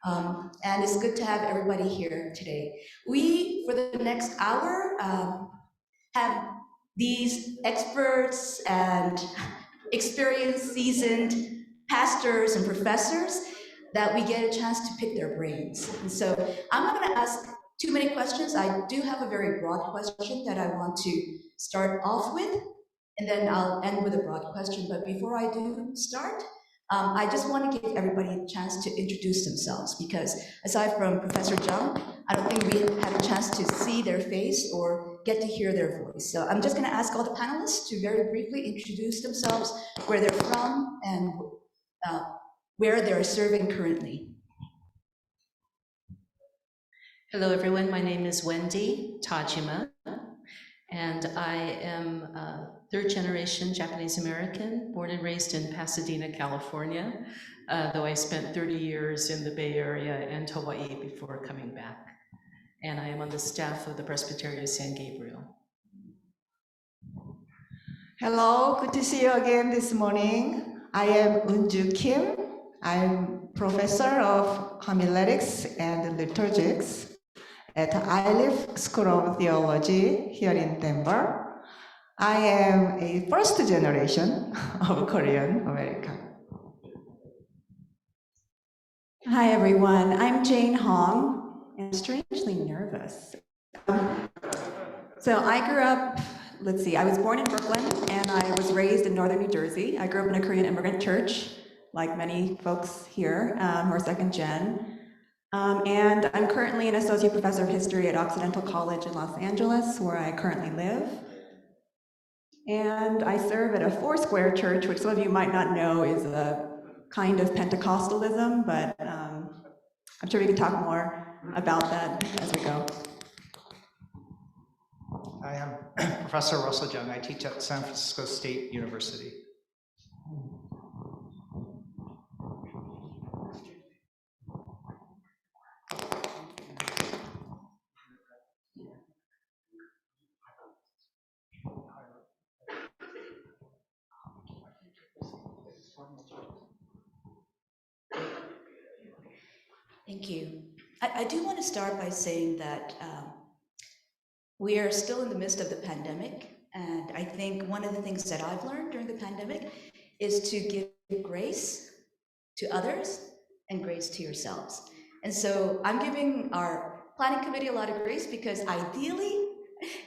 And it's good to have everybody here today. We, for the next hour, have these experts and experienced, seasoned pastors and professors that we get a chance to pick their brains. And so I'm not going to ask too many questions. I do have a very broad question that I want to start off with, and then I'll end with a broad question. But before I do start, I just want to give everybody a chance to introduce themselves, because aside from Professor Jeung, I don't think we had a chance to see their face or get to hear their voice. So I'm just going to ask all the panelists to very briefly introduce themselves, where they're from, and where they're serving currently. Hello, everyone. My name is Wendy Tajima, and I am third generation Japanese American, born and raised in Pasadena, California, though I spent 30 years in the Bay Area and Hawaii before coming back. And I am on the staff of the Presbytery of San Gabriel. Hello, good to see you again this morning. I am Eunjoo Kim. I'm professor of homiletics and liturgics at Iliff School of Theology here in Denver. I am a first generation of Korean American. Hi everyone, I'm Jane Hong, and I'm strangely nervous. So I grew up, I was born in Brooklyn and I was raised in northern New Jersey. I grew up in a Korean immigrant church, like many folks here who are second gen. And I'm currently an associate professor of history at Occidental College in Los Angeles, where I currently live. And I serve at a Foursquare church, which some of you might not know is a kind of Pentecostalism, but I'm sure we can talk more about that as we go. I am Professor Russell Jeung. I teach at San Francisco State University. Thank you. I do want to start by saying that we are still in the midst of the pandemic, and I think one of the things that I've learned during the pandemic is to give grace to others and grace to yourselves. And so I'm giving our planning committee a lot of grace, because ideally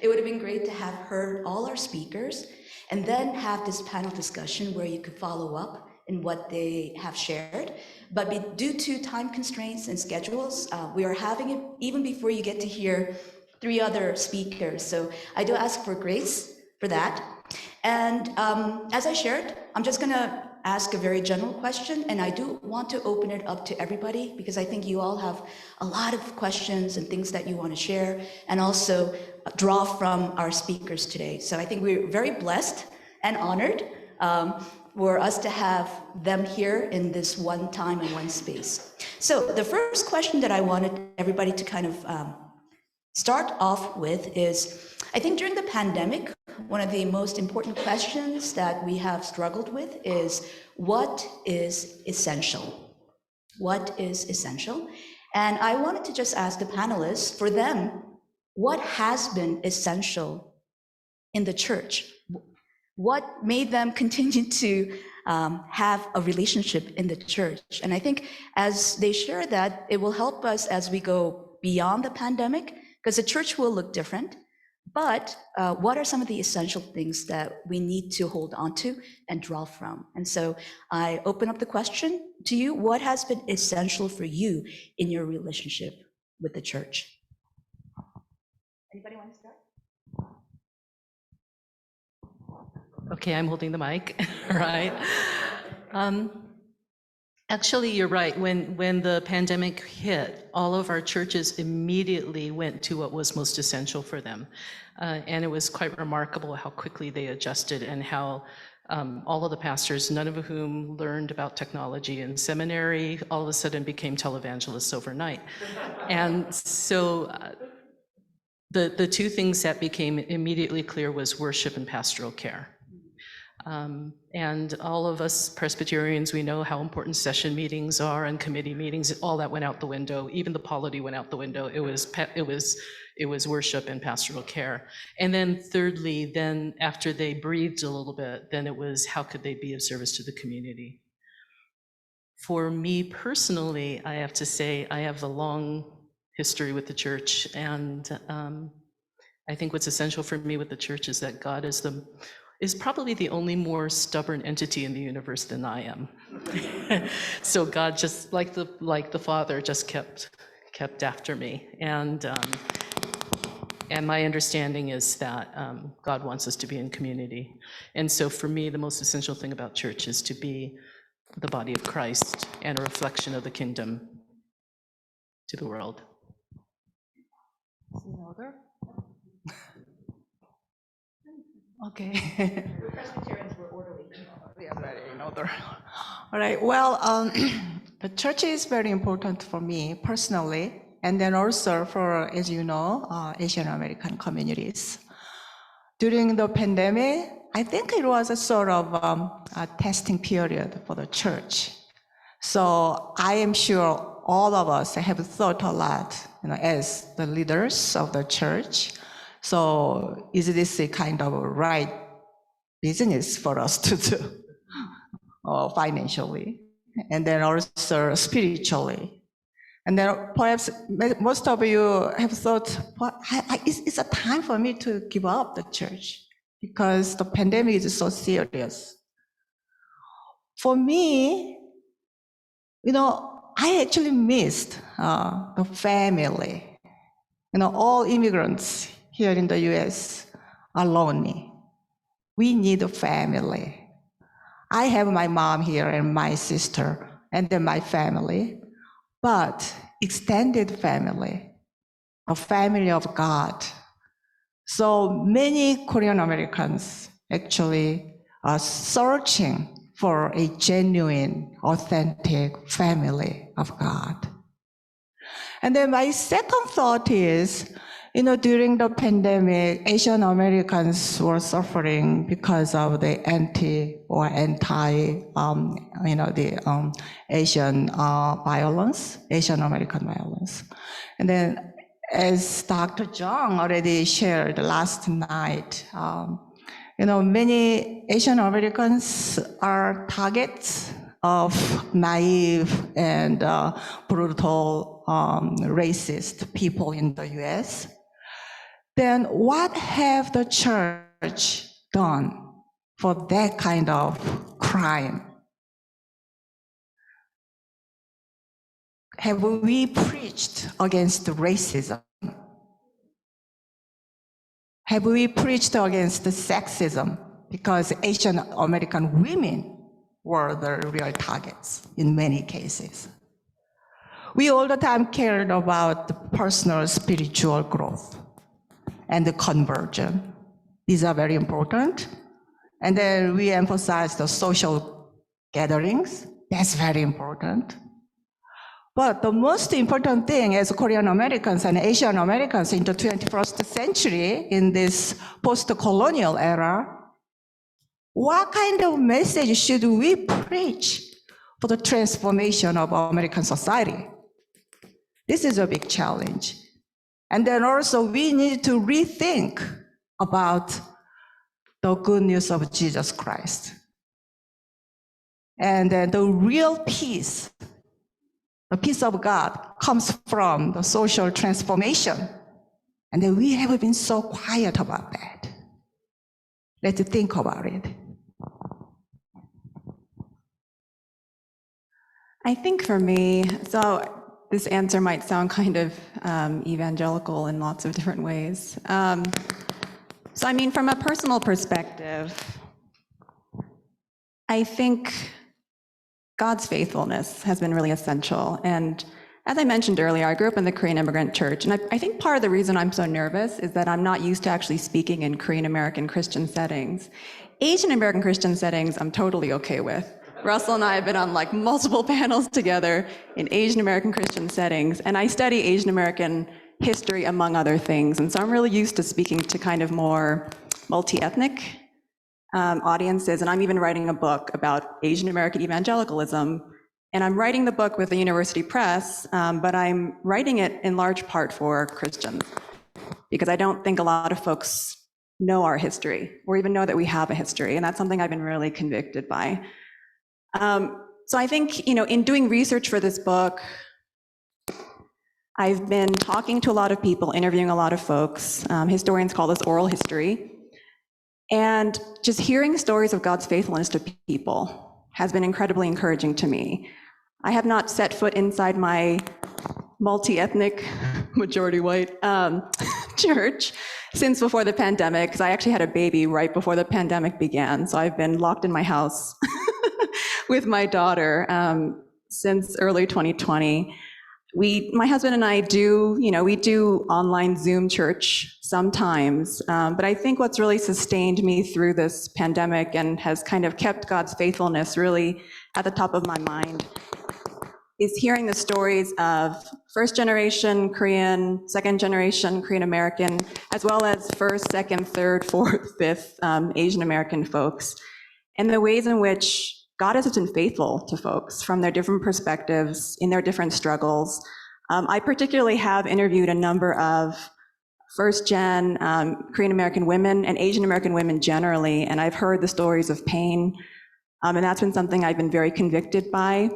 it would have been great to have heard all our speakers and then have this panel discussion where you could follow up in what they have shared. But due to time constraints and schedules, we are having it even before you get to hear 3 other speakers. So I do ask for grace for that. And as I shared, I'm just gonna ask a very general question, and I do want to open it up to everybody, because I think you all have a lot of questions and things that you want to share, and also draw from our speakers today. So I think we're very blessed and honored for us to have them here in this one time and one space. So the first question that I wanted everybody to kind of start off with is, I think during the pandemic, one of the most important questions that we have struggled with is, what is essential? What is essential? And I wanted to just ask the panelists, for them, what has been essential in the church? What made them continue to have a relationship in the church? And I think as they share that, it will help us as we go beyond the pandemic, because the church will look different. But what are some of the essential things that we need to hold on to and draw from? And so I open up the question to you. What has been essential for you in your relationship with the church? Anybody want to start? Okay, I'm holding the mic, right? Actually, you're right. When the pandemic hit, all of our churches immediately went to what was most essential for them. And it was quite remarkable how quickly they adjusted, and how all of the pastors, none of whom learned about technology in seminary, all of a sudden became televangelists overnight. And so the 2 things that became immediately clear was worship and pastoral care. And all of us Presbyterians, we know how important session meetings are and committee meetings. All that went out the window. Even the polity went out the window. It was worship and pastoral care. And then thirdly, then after they breathed a little bit, then it was how could they be of service to the community? For me personally, I have to say I have a long history with the church, and I think what's essential for me with the church is that God is probably the only more stubborn entity in the universe than I am. So God, just like the Father, just kept after me, and my understanding is that God wants us to be in community. And so for me, the most essential thing about church is to be the body of Christ and a reflection of the kingdom to the world. Okay. Presbyterians were orderly. Yeah, very in order. All right. Well, the church is very important for me personally, and then also for, as you know, Asian American communities. During the pandemic, I think it was a sort of a testing period for the church. So I am sure all of us have thought a lot, as the leaders of the church. So is this a kind of right business for us to do financially, and then also spiritually? And then perhaps most of you have thought, it's a time for me to give up the church because the pandemic is so serious. For me, I actually missed the family. All immigrants here in the US are lonely. We need a family. I have my mom here and my sister and then my family, but extended family, a family of God. So many Korean Americans actually are searching for a genuine, authentic family of God. And then my second thought is, during the pandemic, Asian Americans were suffering because of the Asian violence, Asian American violence. And then, as Dr. Jeung already shared last night, many Asian Americans are targets of naive and brutal racist people in the US. Then what have the church done for that kind of crime? Have we preached against racism? Have we preached against sexism? Because Asian American women were the real targets in many cases. We all the time cared about the personal spiritual growth and the conversion. These are very important. And then we emphasize the social gatherings. That's very important. But the most important thing as Korean Americans and Asian Americans in the 21st century, in this post-colonial era, what kind of message should we preach for the transformation of American society? This is a big challenge. And then also we need to rethink about the good news of Jesus Christ. And then the real peace, the peace of God, comes from the social transformation. And then we have been so quiet about that. Let's think about it. I think for me, so this answer might sound kind of evangelical in lots of different ways. So I mean, from a personal perspective, I think God's faithfulness has been really essential. And as I mentioned earlier, I grew up in the Korean immigrant church. And I think part of the reason I'm so nervous is that I'm not used to actually speaking in Korean American Christian settings. Asian American Christian settings, I'm totally okay with. Russell and I have been on like multiple panels together in Asian American Christian settings, and I study Asian American history among other things. And so I'm really used to speaking to kind of more multi-ethnic audiences, and I'm even writing a book about Asian American evangelicalism. And I'm writing the book with the university press, but I'm writing it in large part for Christians, because I don't think a lot of folks know our history or even know that we have a history. And that's something I've been really convicted by. So I think, in doing research for this book, I've been talking to a lot of people, interviewing a lot of folks. Historians call this oral history. And just hearing stories of God's faithfulness to people has been incredibly encouraging to me. I have not set foot inside my multi-ethnic, majority white church since before the pandemic, because I actually had a baby right before the pandemic began. So I've been locked in my house with my daughter since early 2020. My husband and I we do online Zoom church sometimes, but I think what's really sustained me through this pandemic and has kind of kept God's faithfulness really at the top of my mind is hearing the stories of first generation Korean, second generation Korean American, as well as first, second, third, fourth, fifth Asian American folks, and the ways in which God has been faithful to folks from their different perspectives in their different struggles. I particularly have interviewed a number of first-gen Korean American women and Asian American women generally, and I've heard the stories of pain, and that's been something I've been very convicted by.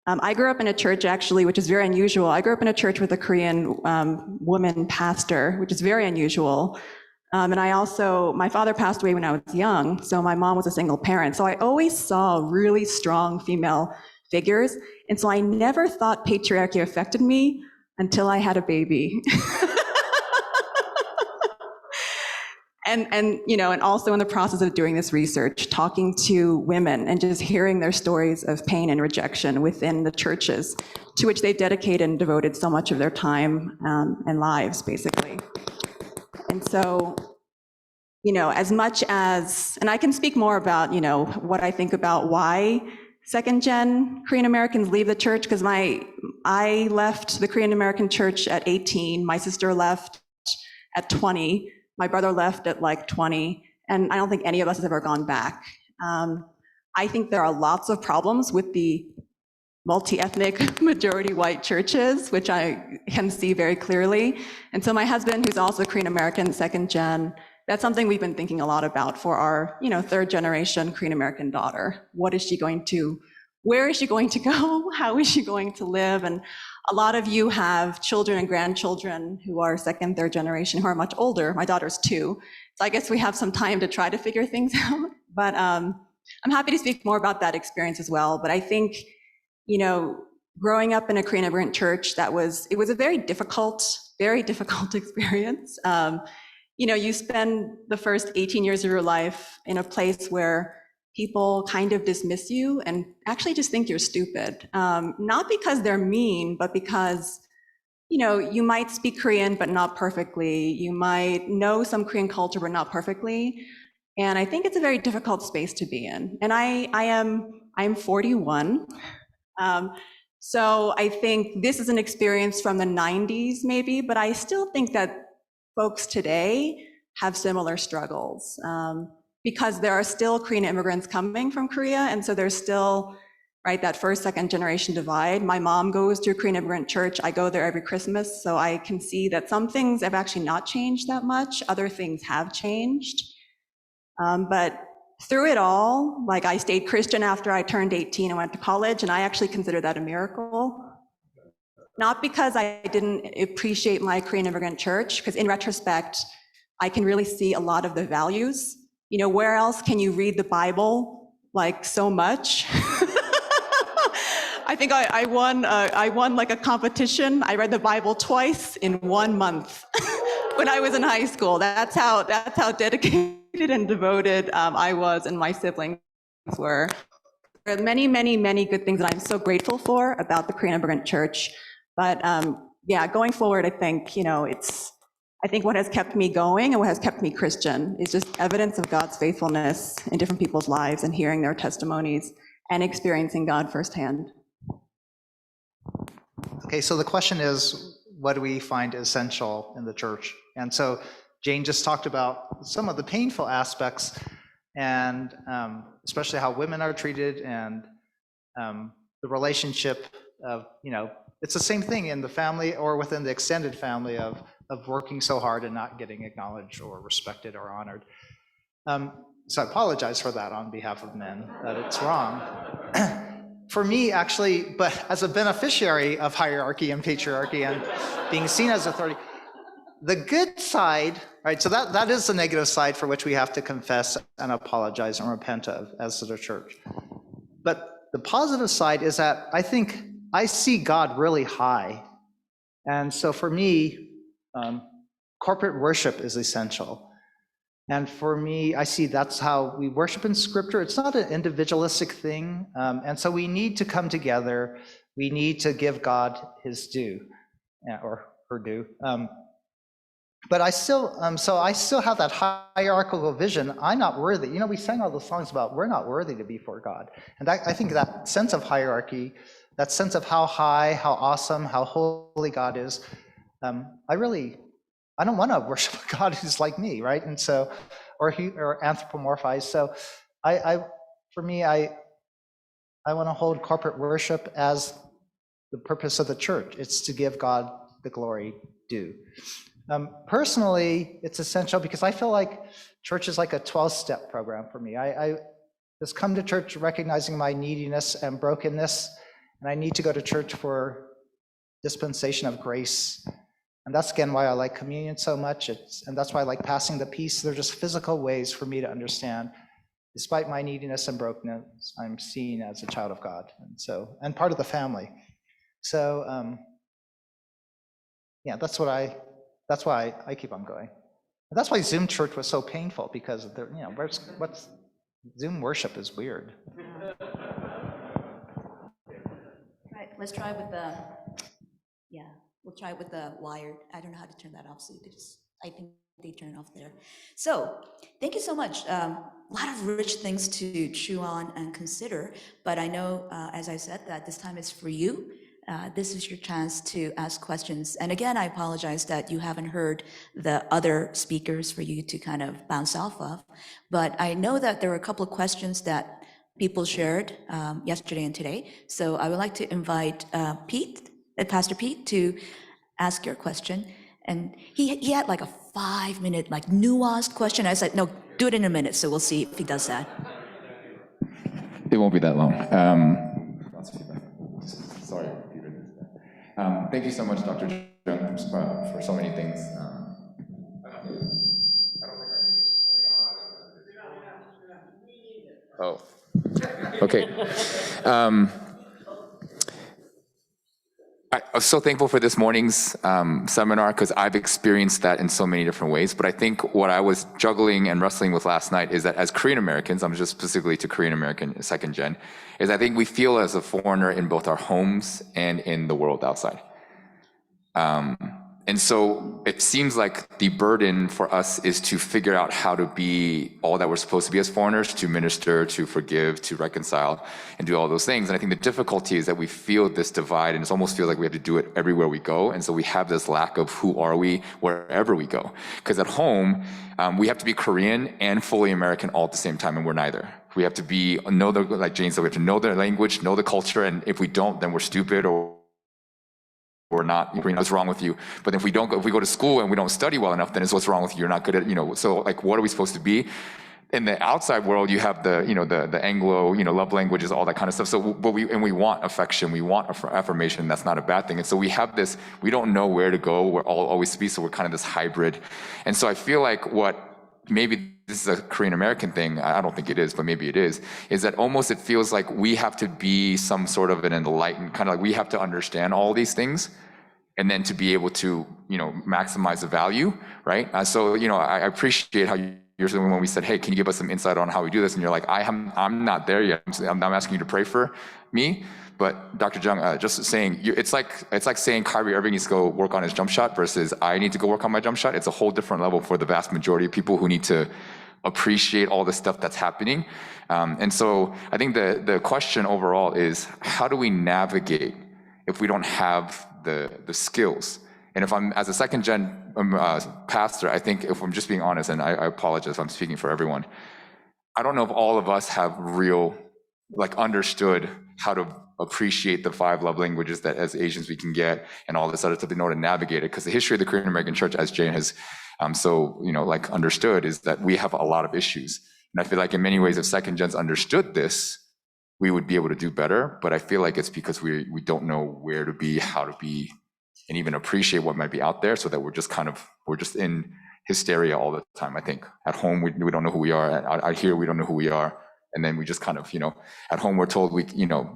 I grew up in a church, actually, which is very unusual. I grew up in a church with a Korean woman pastor, which is very unusual. And my father passed away when I was young, so my mom was a single parent. So I always saw really strong female figures. And so I never thought patriarchy affected me until I had a baby. And also in the process of doing this research, talking to women and just hearing their stories of pain and rejection within the churches to which they dedicated and devoted so much of their time and lives, basically. And so, as much as, and I can speak more about, what I think about why second-gen Korean Americans leave the church, because I left the Korean American church at 18, my sister left at 20, my brother left at like 20, and I don't think any of us has ever gone back. I think there are lots of problems with the multi-ethnic majority white churches, which I can see very clearly. And so my husband, who's also Korean American, second gen, that's something we've been thinking a lot about for our, third generation Korean American daughter. Where is she going to go? How is she going to live? And a lot of you have children and grandchildren who are second, third generation, who are much older. My daughter's 2. So I guess we have some time to try to figure things out. But I'm happy to speak more about that experience as well. But I think, growing up in a Korean immigrant church, it was a very difficult experience. You spend the first 18 years of your life in a place where people kind of dismiss you and actually just think you're stupid. Not because they're mean, but because, you might speak Korean, but not perfectly. You might know some Korean culture, but not perfectly. And I think it's a very difficult space to be in. And I'm 41. So I think this is an experience from the 90s maybe, but I still think that folks today have similar struggles because there are still Korean immigrants coming from Korea. And so there's still, that first, second generation divide. My mom goes to a Korean immigrant church. I go there every Christmas. So I can see that some things have actually not changed that much. Other things have changed. But through it all, I stayed Christian after I turned 18 and went to college. And I actually consider that a miracle. Not because I didn't appreciate my Korean immigrant church, because in retrospect, I can really see a lot of the values. Where else can you read the Bible so much? I think I won a competition. I read the Bible twice in 1 month when I was in high school. That's how dedicated and devoted I was and my siblings were. There are many, many, many good things that I'm so grateful for about the Korean immigrant church. But going forward, I think, I think what has kept me going and what has kept me Christian is just evidence of God's faithfulness in different people's lives and hearing their testimonies and experiencing God firsthand. Okay, so the question is, what do we find essential in the church? And so Jane just talked about some of the painful aspects. and especially how women are treated, and the relationship of, it's the same thing in the family or within the extended family of working so hard and not getting acknowledged or respected or honored. So I apologize for that on behalf of men, that it's wrong. For me, actually, but as a beneficiary of hierarchy and patriarchy and being seen as authority, the good side, right? So that is the negative side for which we have to confess and apologize and repent of as the church. But the positive side is that I think I see God really high. And so for me, corporate worship is essential. And for me, I see that's how we worship in Scripture. It's not an individualistic thing. And so we need to come together. We need to give God his due, or her due. But I still, I still have that hierarchical vision. I'm not worthy. We sang all those songs about we're not worthy to be before God. And I think that sense of hierarchy, that sense of how high, how awesome, how holy God is, I don't want to worship a God who's like me, right? And so, or anthropomorphized. So for me, I want to hold corporate worship as the purpose of the church. It's to give God the glory due. Personally, it's essential because I feel like church is like a 12-step program for me. I just come to church recognizing my neediness and brokenness, and I need to go to church for dispensation of grace. And that's, again, why I like communion so much. And that's why I like passing the peace. They're just physical ways for me to understand, despite my neediness and brokenness, I'm seen as a child of God, and part of the family. So, yeah, that's why I keep on going. And that's why Zoom church was so painful, because what's Zoom worship is weird. Right, let's try with we'll try with the wired. I don't know how to turn that off, so I think they turn it off there. So thank you so much. A lot of rich things to chew on and consider, but I know, as I said, that this time is for you. This is your chance to ask questions. And again, I apologize that you haven't heard the other speakers for you to kind of bounce off of, but I know that there were a couple of questions that people shared yesterday and today. So I would like to invite Pastor Pete, to ask your question. And he had like a 5-minute, like nuanced question. I said, no, do it in a minute. So we'll see if he does that. It won't be that long. Sorry. Thank you so much, Dr. Jeung, for so many things. Oh, okay. I'm so thankful for this morning's seminar, because I've experienced that in so many different ways. But I think what I was juggling and wrestling with last night is that as Korean Americans, I'm just specifically to Korean American second gen, is I think we feel as a foreigner in both our homes and in the world outside. And so it seems like the burden for us is to figure out how to be all that we're supposed to be as foreigners, to minister, to forgive, to reconcile, and do all those things. And I think the difficulty is that we feel this divide, and it almost feels like we have to do it everywhere we go. And so we have this lack of who are we wherever we go. Because at home, we have to be Korean and fully American all at the same time, and we're neither. We have to like Jane said, we have to know their language, know the culture, and if we don't, then we're stupid or not, what's wrong with you? But if we go to school and we don't study well enough, then it's what's wrong with you? You're not good at, so like, what are we supposed to be? In the outside world, you have the Anglo, love languages, all that kind of stuff. So, we want affection, we want affirmation. That's not a bad thing. And so we have this, we don't know where to go. We're all always be. So we're kind of this hybrid. And so I feel like maybe this is a Korean American thing, I don't think it is, but maybe it is that almost it feels like we have to be some sort of an enlightened, kind of like we have to understand all these things, and then to be able to, maximize the value, right? So, I appreciate how you're saying when we said, hey, can you give us some insight on how we do this? And you're like, I'm not there yet. I'm asking you to pray for me. But Dr. Jeung, just saying, it's like saying Kyrie Irving needs to go work on his jump shot versus I need to go work on my jump shot. It's a whole different level for the vast majority of people who need to appreciate all the stuff that's happening. And so I think the question overall is, how do we navigate if we don't have the skills? And if I'm, as a second gen pastor, I think if I'm just being honest, and I apologize if I'm speaking for everyone, I don't know if all of us have real, like understood how to appreciate the 5 love languages that as Asians we can get and all this other stuff in order to navigate it. Because the history of the Korean American church, as Jane has like understood, is that we have a lot of issues. And I feel like in many ways, if second gens understood this, we would be able to do better. But I feel like it's because we don't know where to be, how to be, and even appreciate what might be out there, so that we're just in hysteria all the time. I think at home, we don't know who we are. Out here, we don't know who we are. And then we just kind of, at home, we're told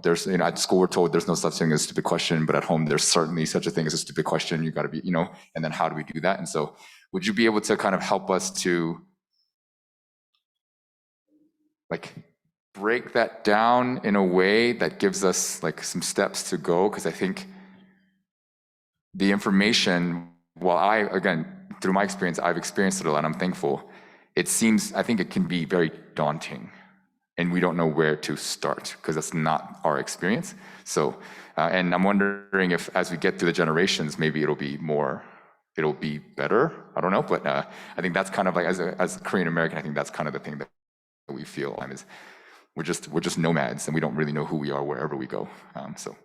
there's, at school, we're told there's no such thing as a stupid question, but at home, there's certainly such a thing as a stupid question. You got to be, and then how do we do that? And so would you be able to kind of help us to like break that down in a way that gives us like some steps to go? Because I think the information, while again, through my experience, I've experienced it a lot, I'm thankful. I think it can be very daunting. And we don't know where to start because that's not our experience. So, and I'm wondering if as we get through the generations, maybe it'll be better. I don't know, but I think that's kind of like, as a Korean American, I think that's kind of the thing that we feel is we're just nomads and we don't really know who we are wherever we go. So.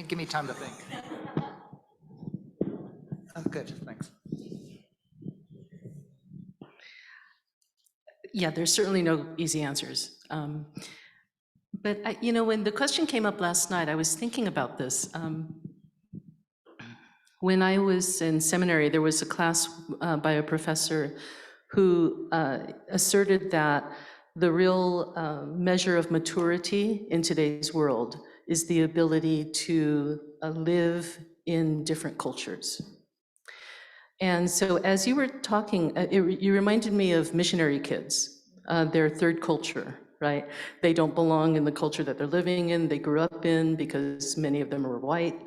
Give me time to think. Oh, good, thanks. Yeah, there's certainly no easy answers. But when the question came up last night, I was thinking about this. When I was in seminary, there was a class by a professor who asserted that the real measure of maturity in today's world is the ability to live in different cultures. And so as you were talking, you reminded me of missionary kids, their third culture, right? They don't belong in the culture that they're living in, they grew up in, because many of them were white,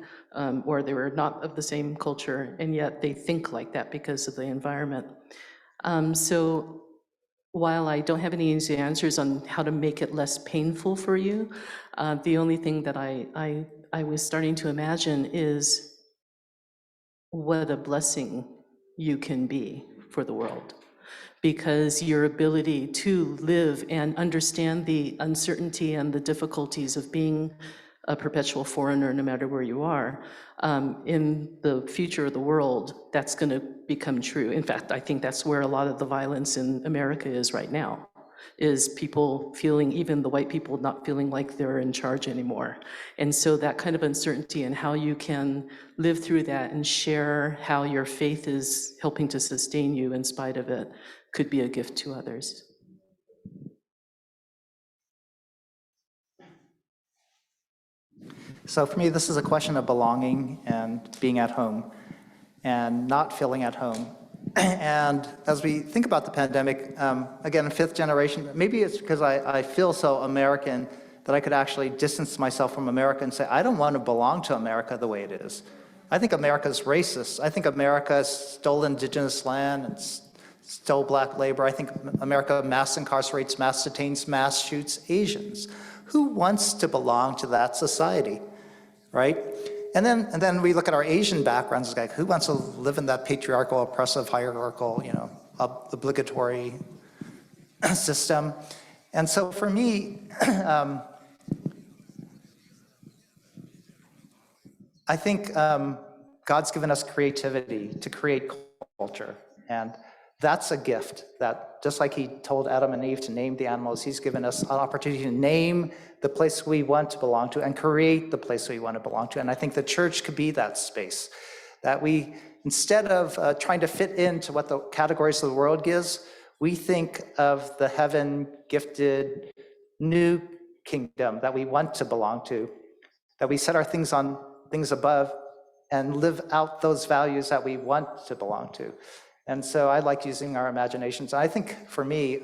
or they were not of the same culture, and yet they think like that because of the environment. So while I don't have any easy answers on how to make it less painful for you, the only thing that I was starting to imagine is what a blessing you can be for the world. Because your ability to live and understand the uncertainty and the difficulties of being a perpetual foreigner, no matter where you are, in the future of the world, that's going to become true. In fact, I think that's where a lot of the violence in America is right now, is people feeling, even the white people, not feeling like they're in charge anymore. And so that kind of uncertainty and how you can live through that and share how your faith is helping to sustain you in spite of it could be a gift to others. So for me, this is a question of belonging and being at home and not feeling at home. And as we think about the pandemic, again, 5th generation, maybe it's because I feel so American that I could actually distance myself from America and say, I don't want to belong to America the way it is. I think America's racist. I think America stole indigenous land and stole black labor. I think America mass incarcerates, mass detains, mass shoots Asians. Who wants to belong to that society, right? And then we look at our Asian backgrounds, like who wants to live in that patriarchal, oppressive, hierarchical, obligatory system? And so for me, I think God's given us creativity to create culture, and that's a gift that, just like he told Adam and Eve to name the animals, he's given us an opportunity to name the place we want to belong to and create the place we want to belong to. And I think the church could be that space, that we, instead of trying to fit into what the categories of the world gives, we think of the heaven-gifted new kingdom that we want to belong to, that we set our things on things above and live out those values that we want to belong to. And so I like using our imaginations. I think for me,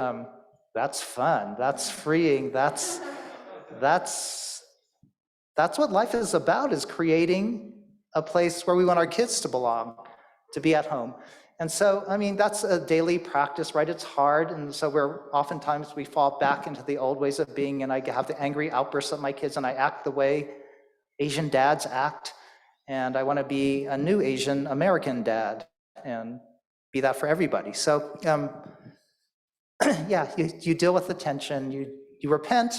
that's fun, that's freeing, that's what life is about, is creating a place where we want our kids to belong, to be at home. And so, I mean, that's a daily practice, right? It's hard. And so oftentimes we fall back into the old ways of being, and I have the angry outbursts of my kids, and I act the way Asian dads act. And I want to be a new Asian American dad and be that for everybody. So, yeah, you deal with the tension, you repent,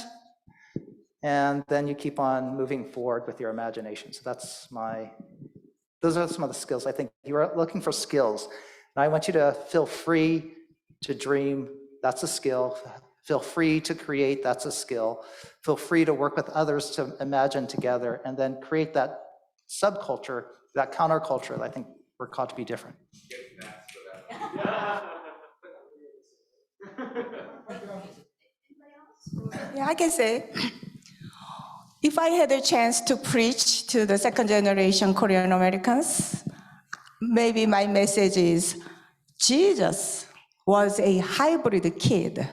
and then you keep on moving forward with your imagination. So those are some of the skills. I think you are looking for skills. And I want you to feel free to dream, that's a skill. Feel free to create, that's a skill. Feel free to work with others to imagine together, and then create that subculture, that counterculture that I think we're called to be different. Yeah, I can say, if I had a chance to preach to the second generation Korean Americans, maybe my message is, Jesus was a hybrid kid,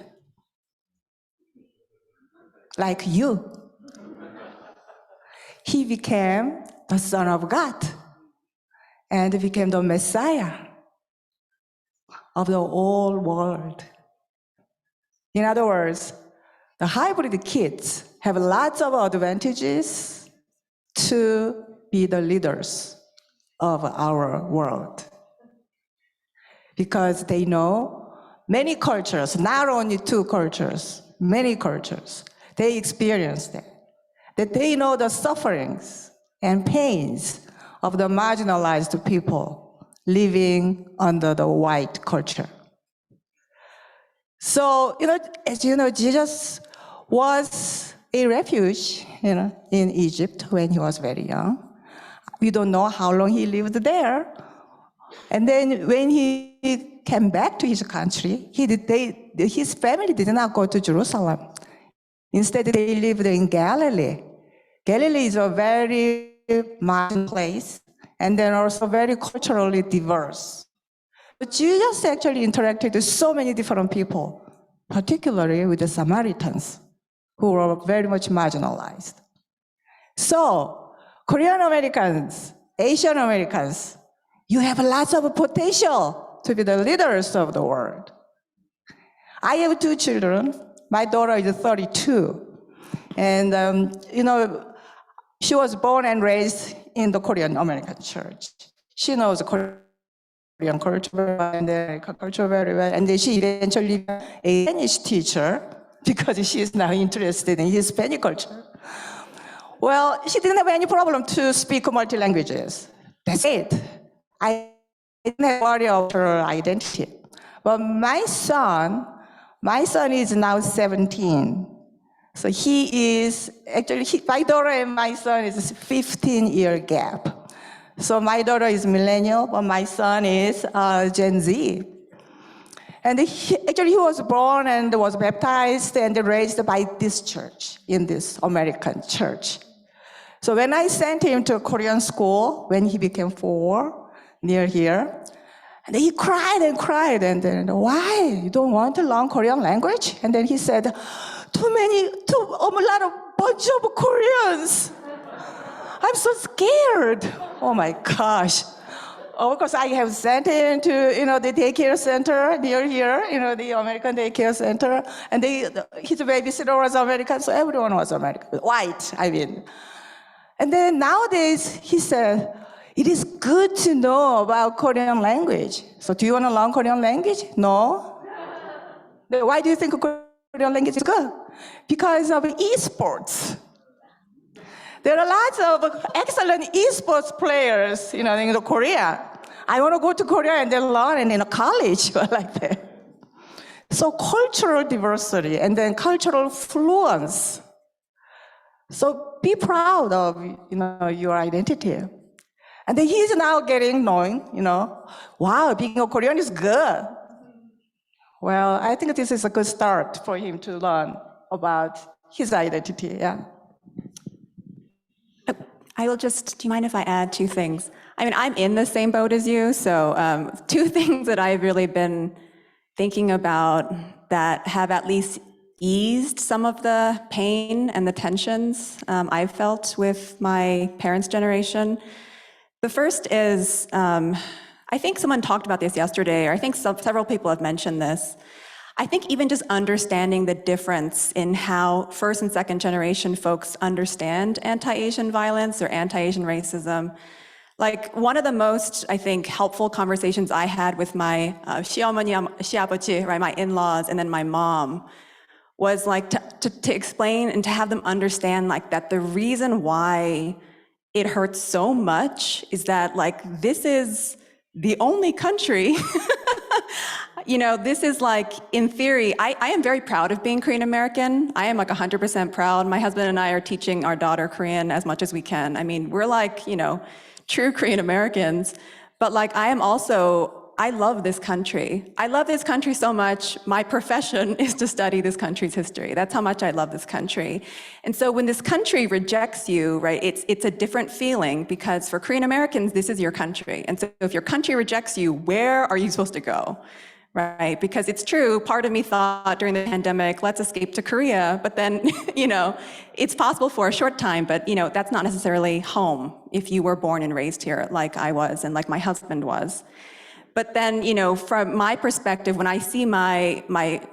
like you. He became the Son of God and became the Messiah of the whole world. In other words, the hybrid kids have lots of advantages to be the leaders of our world, because they know many cultures, not only two cultures, many cultures. They experience that they know the sufferings and pains of the marginalized people living under the white culture. So, as you know, Jesus was a refuge, in Egypt when he was very young. We don't know how long he lived there. And then when he came back to his country, his family did not go to Jerusalem. Instead, they lived in Galilee. Galilee is a very modern place, and then also very culturally diverse. But Jesus actually interacted with so many different people, particularly with the Samaritans, who were very much marginalized. So, Korean Americans, Asian Americans, you have lots of potential to be the leaders of the world. I have 2 children. My daughter is 32. And, she was born and raised in the Korean American church. She knows Korean culture and American culture very well. And then she eventually became a Spanish teacher because she is now interested in Hispanic culture. Well, she didn't have any problem to speak multi-languages. That's it. I didn't have worry about her identity. But my son is now 17. So my daughter and my son is a 15-year gap. So my daughter is millennial, but my son is Gen Z. And he was born and was baptized and raised by this church, in this American church. So when I sent him to a Korean school, when he became 4, near here, and he cried and cried, and then, why? You don't want to learn Korean language? And then he said, a lot of bunch of Koreans. I'm so scared. Oh my gosh. Of course, I have sent him to, the daycare center near here, the American daycare center, and his babysitter was American, so everyone was American, white, I mean. And then nowadays, he said, it is good to know about Korean language. So do you want to learn Korean language? No. Why do you think Korean language is good? Because of esports. There are lots of excellent esports players, in Korea. I want to go to Korea and then learn in a college like that. So cultural diversity and then cultural fluence. So be proud of, your identity. And then he's now knowing, wow, being a Korean is good. Well, I think this is a good start for him to learn about his identity, yeah. do you mind if I add 2 things? I mean, I'm in the same boat as you, so 2 things that I've really been thinking about that have at least eased some of the pain and the tensions I've felt with my parents' generation. The first is, I think someone talked about this yesterday, or I think several people have mentioned this. I think even just understanding the difference in how first and second generation folks understand anti-Asian violence or anti-Asian racism. Like one of the most, I think, helpful conversations I had with my 시어머니, 시아버지, right, my in-laws, and then my mom, was like to explain and to have them understand like that the reason why it hurts so much is that like this is the only country, you know, this is like, in theory, I am very proud of being Korean American. I am like 100% proud. My husband and I are teaching our daughter Korean as much as we can. I mean, we're like, you know, true Korean Americans, but like I am also, I love this country. I love this country so much. My profession is to study this country's history. That's how much I love this country. And so when this country rejects you, right, it's a different feeling because for Korean Americans, this is your country. And so if your country rejects you, where are you supposed to go? Right, because it's true, part of me thought during the pandemic, let's escape to Korea, but then, you know, it's possible for a short time, but, you know, that's not necessarily home if you were born and raised here like I was and like my husband was. But then, you know, from my perspective, when I see my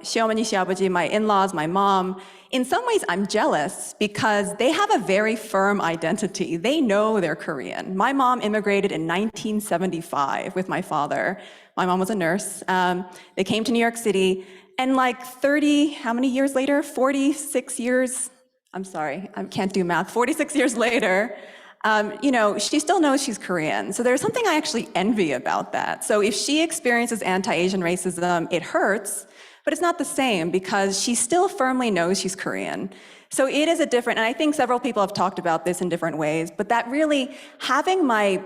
시어머니, 시아버지, my in-laws, my mom, in some ways I'm jealous because they have a very firm identity. They know they're Korean. My mom immigrated in 1975 with my father. My mom was a nurse. They came to New York City, and like 30, how many years later? 46 years, I'm sorry, I can't do math. 46 years later, you know, she still knows she's Korean. So there's something I actually envy about that. So if she experiences anti-Asian racism, it hurts, but it's not the same because she still firmly knows she's Korean. So it is a different, and I think several people have talked about this in different ways, but that really, having my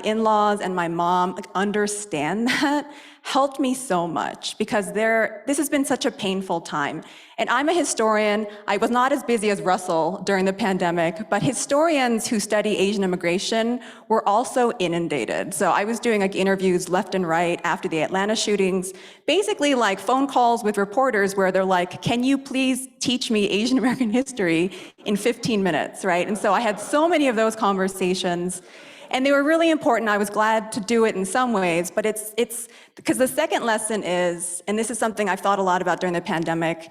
in-laws and my mom understand that helped me so much because this has been such a painful time. And I'm a historian. I was not as busy as Russell during the pandemic, but historians who study Asian immigration were also inundated. So I was doing like interviews left and right after the Atlanta shootings, basically like phone calls with reporters where they're like, can you please teach me Asian American history in 15 minutes, right? And so I had so many of those conversations. And they were really important. I was glad to do it in some ways, but it's because the second lesson is, and this is something I've thought a lot about during the pandemic,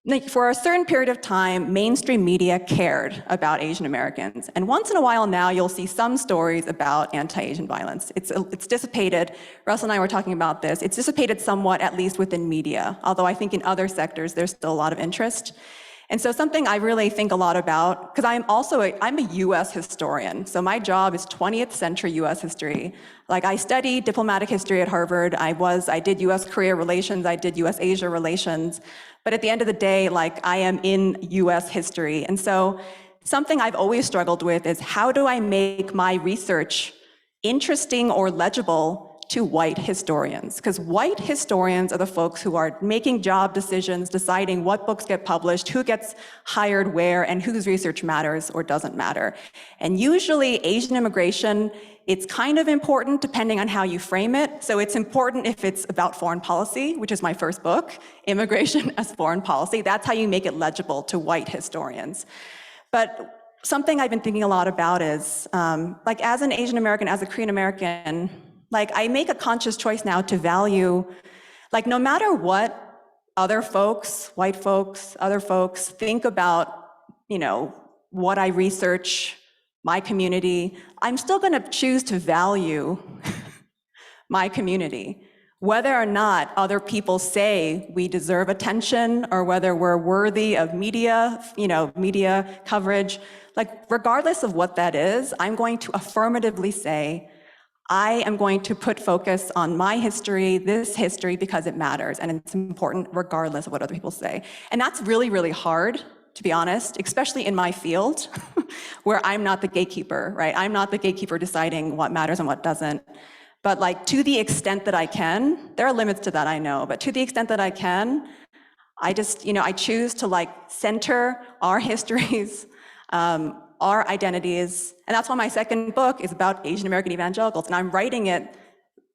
like for a certain period of time, mainstream media cared about Asian Americans. And once in a while now, you'll see some stories about anti-Asian violence. It's dissipated. Russell and I were talking about this. It's dissipated somewhat, at least within media, although I think in other sectors, there's still a lot of interest. And so something I really think a lot about, because I'm a US historian. So my job is 20th century US history. Like I studied diplomatic history at Harvard. I did US Korea relations. I did US Asia relations. But at the end of the day, like I am in US history. And so something I've always struggled with is how do I make my research interesting or legible to white historians, because white historians are the folks who are making job decisions, deciding what books get published, who gets hired where, and whose research matters or doesn't matter. And usually Asian immigration, it's kind of important depending on how you frame it. So it's important if it's about foreign policy, which is my first book, Immigration as Foreign Policy. That's how you make it legible to white historians. But something I've been thinking a lot about is, like as an Asian American, as a Korean American, like I make a conscious choice now to value, like no matter what other folks, white folks, other folks think about, you know, what I research, my community, I'm still gonna choose to value my community. Whether or not other people say we deserve attention or whether we're worthy of media, you know, media coverage, like regardless of what that is, I'm going to affirmatively say, I am going to put focus on my history, this history, because it matters and it's important regardless of what other people say. And that's really, really hard, to be honest, especially in my field where I'm not the gatekeeper, right? I'm not the gatekeeper deciding what matters and what doesn't. But like to the extent that I can, there are limits to that, I know, but to the extent that I can, I just, you know, I choose to like center our histories, our identities, and that's why my second book is about Asian American evangelicals, and I'm writing it,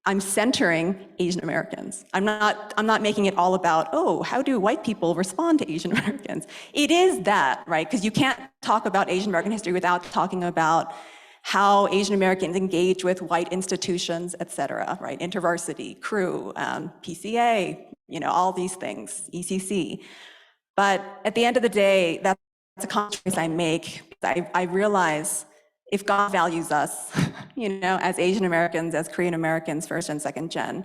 I'm centering Asian Americans. I'm not making it all about, oh, how do white people respond to Asian Americans? It is that, right? Because you can't talk about Asian American history without talking about how Asian Americans engage with white institutions, et cetera, right? InterVarsity, Crew, PCA, all these things, ECC. But at the end of the day, that's a conscious I make. I realize if God values us, as Asian Americans, as Korean Americans, first and second gen,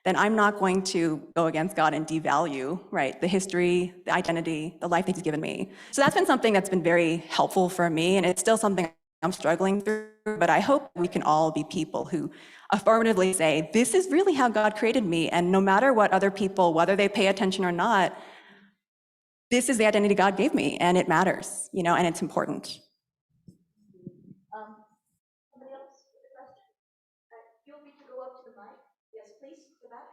then I'm not going to go against God and devalue, right, the history, the identity, the life that He's given me. So that's been something that's been very helpful for me, and it's still something I'm struggling through, but I hope we can all be people who affirmatively say, this is really how God created me, and no matter what other people, whether they pay attention or not, this is the identity God gave me, and it matters, and it's important. Somebody else with a question? Feel free to go up to the mic. Yes, please, go back.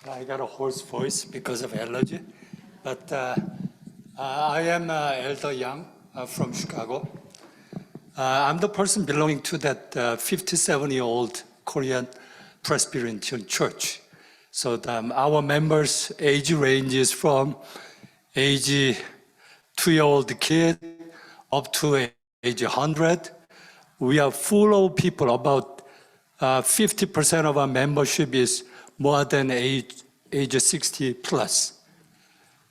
I got a hoarse voice because of allergy, but I am Elder Young from Chicago. I'm the person belonging to that 57-year-old Korean Presbyterian Church. So our members' age ranges from age 2-year-old kid up to age 100. We are full of people. About 50% of our membership is more than age 60 plus.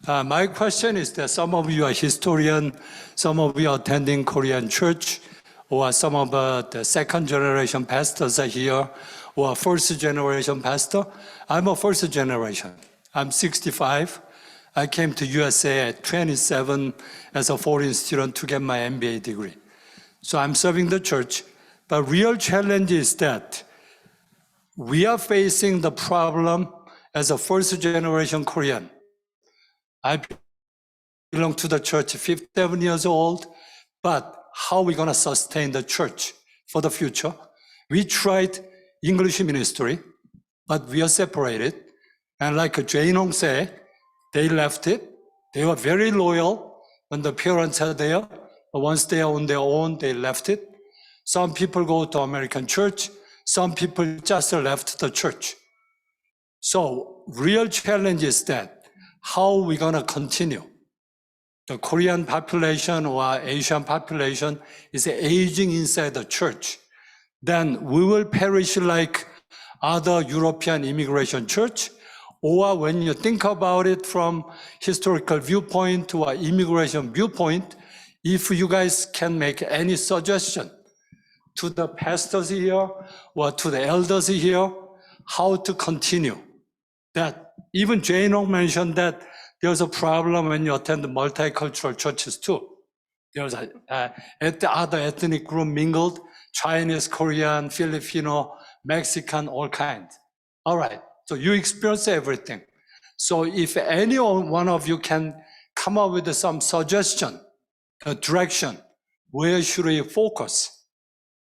My question is that some of you are historian, some of you are attending Korean church, or some of the second generation pastors are here, or first generation pastor. I'm a first generation. I'm 65. I came to USA at 27 as a foreign student to get my MBA degree. So I'm serving the church, but real challenge is that we are facing the problem as a first generation Korean. I belong to the church 57 years old, but how are we going to sustain the church for the future? We tried English ministry, but we are separated. And like Jane Hong said, they left it. They were very loyal when the parents are there, but once they are on their own, they left it. Some people go to American church. Some people just left the church. So real challenge is that how are we going to continue? The Korean population or Asian population is aging inside the church. Then we will perish like other European immigration church, or when you think about it from historical viewpoint or immigration viewpoint, if you guys can make any suggestion to the pastors here or to the elders here, how to continue. That even Jane Hong mentioned that there's a problem when you attend multicultural churches too. There's other ethnic group mingled, Chinese, Korean, Filipino, Mexican, all kinds. All right, so you experience everything. So if any one of you can come up with some suggestion, a direction, where should we focus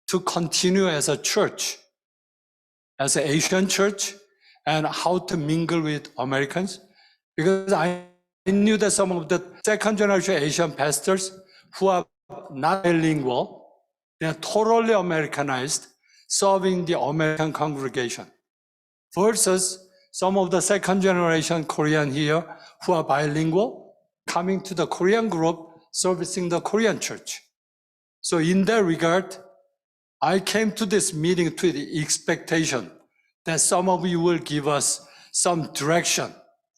to continue as a church, as an Asian church, and how to mingle with Americans? Because I knew that some of the second generation Asian pastors who are not bilingual, they're totally Americanized, serving the American congregation, versus some of the second generation Korean here who are bilingual, coming to the Korean group, servicing the Korean church. So in that regard, I came to this meeting to the expectation that some of you will give us some direction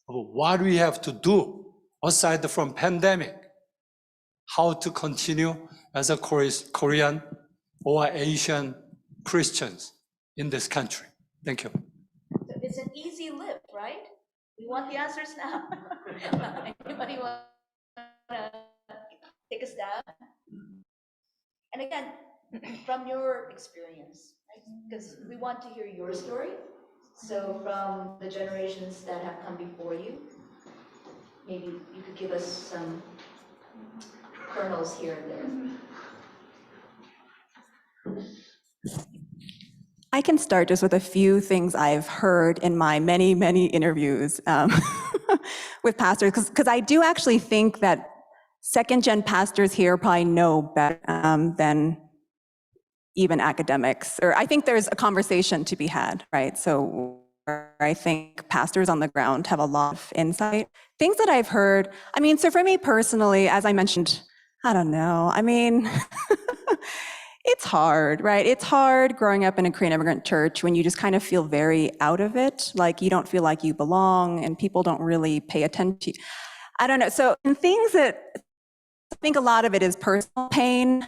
of what we have to do aside from pandemic, how to continue as a Korean or Asian Christians in this country. Thank you. It's an easy lift, right? We want the answers now. Anybody want to take a stab? And again, from your experience, right? Because we want to hear your story. So from the generations that have come before you, maybe you could give us some kernels here and there. I can start just with a few things I've heard in my many, many interviews with pastors, because I do actually think that second-gen pastors here probably know better than even academics, or I think there's a conversation to be had, right? So where I think pastors on the ground have a lot of insight. Things that I've heard, I mean, so for me personally, as I mentioned, I don't know, I mean, it's hard, right? It's hard growing up in a Korean immigrant church when you just kind of feel very out of it, like you don't feel like you belong and people don't really pay attention. I don't know. So in things that I think a lot of it is personal pain,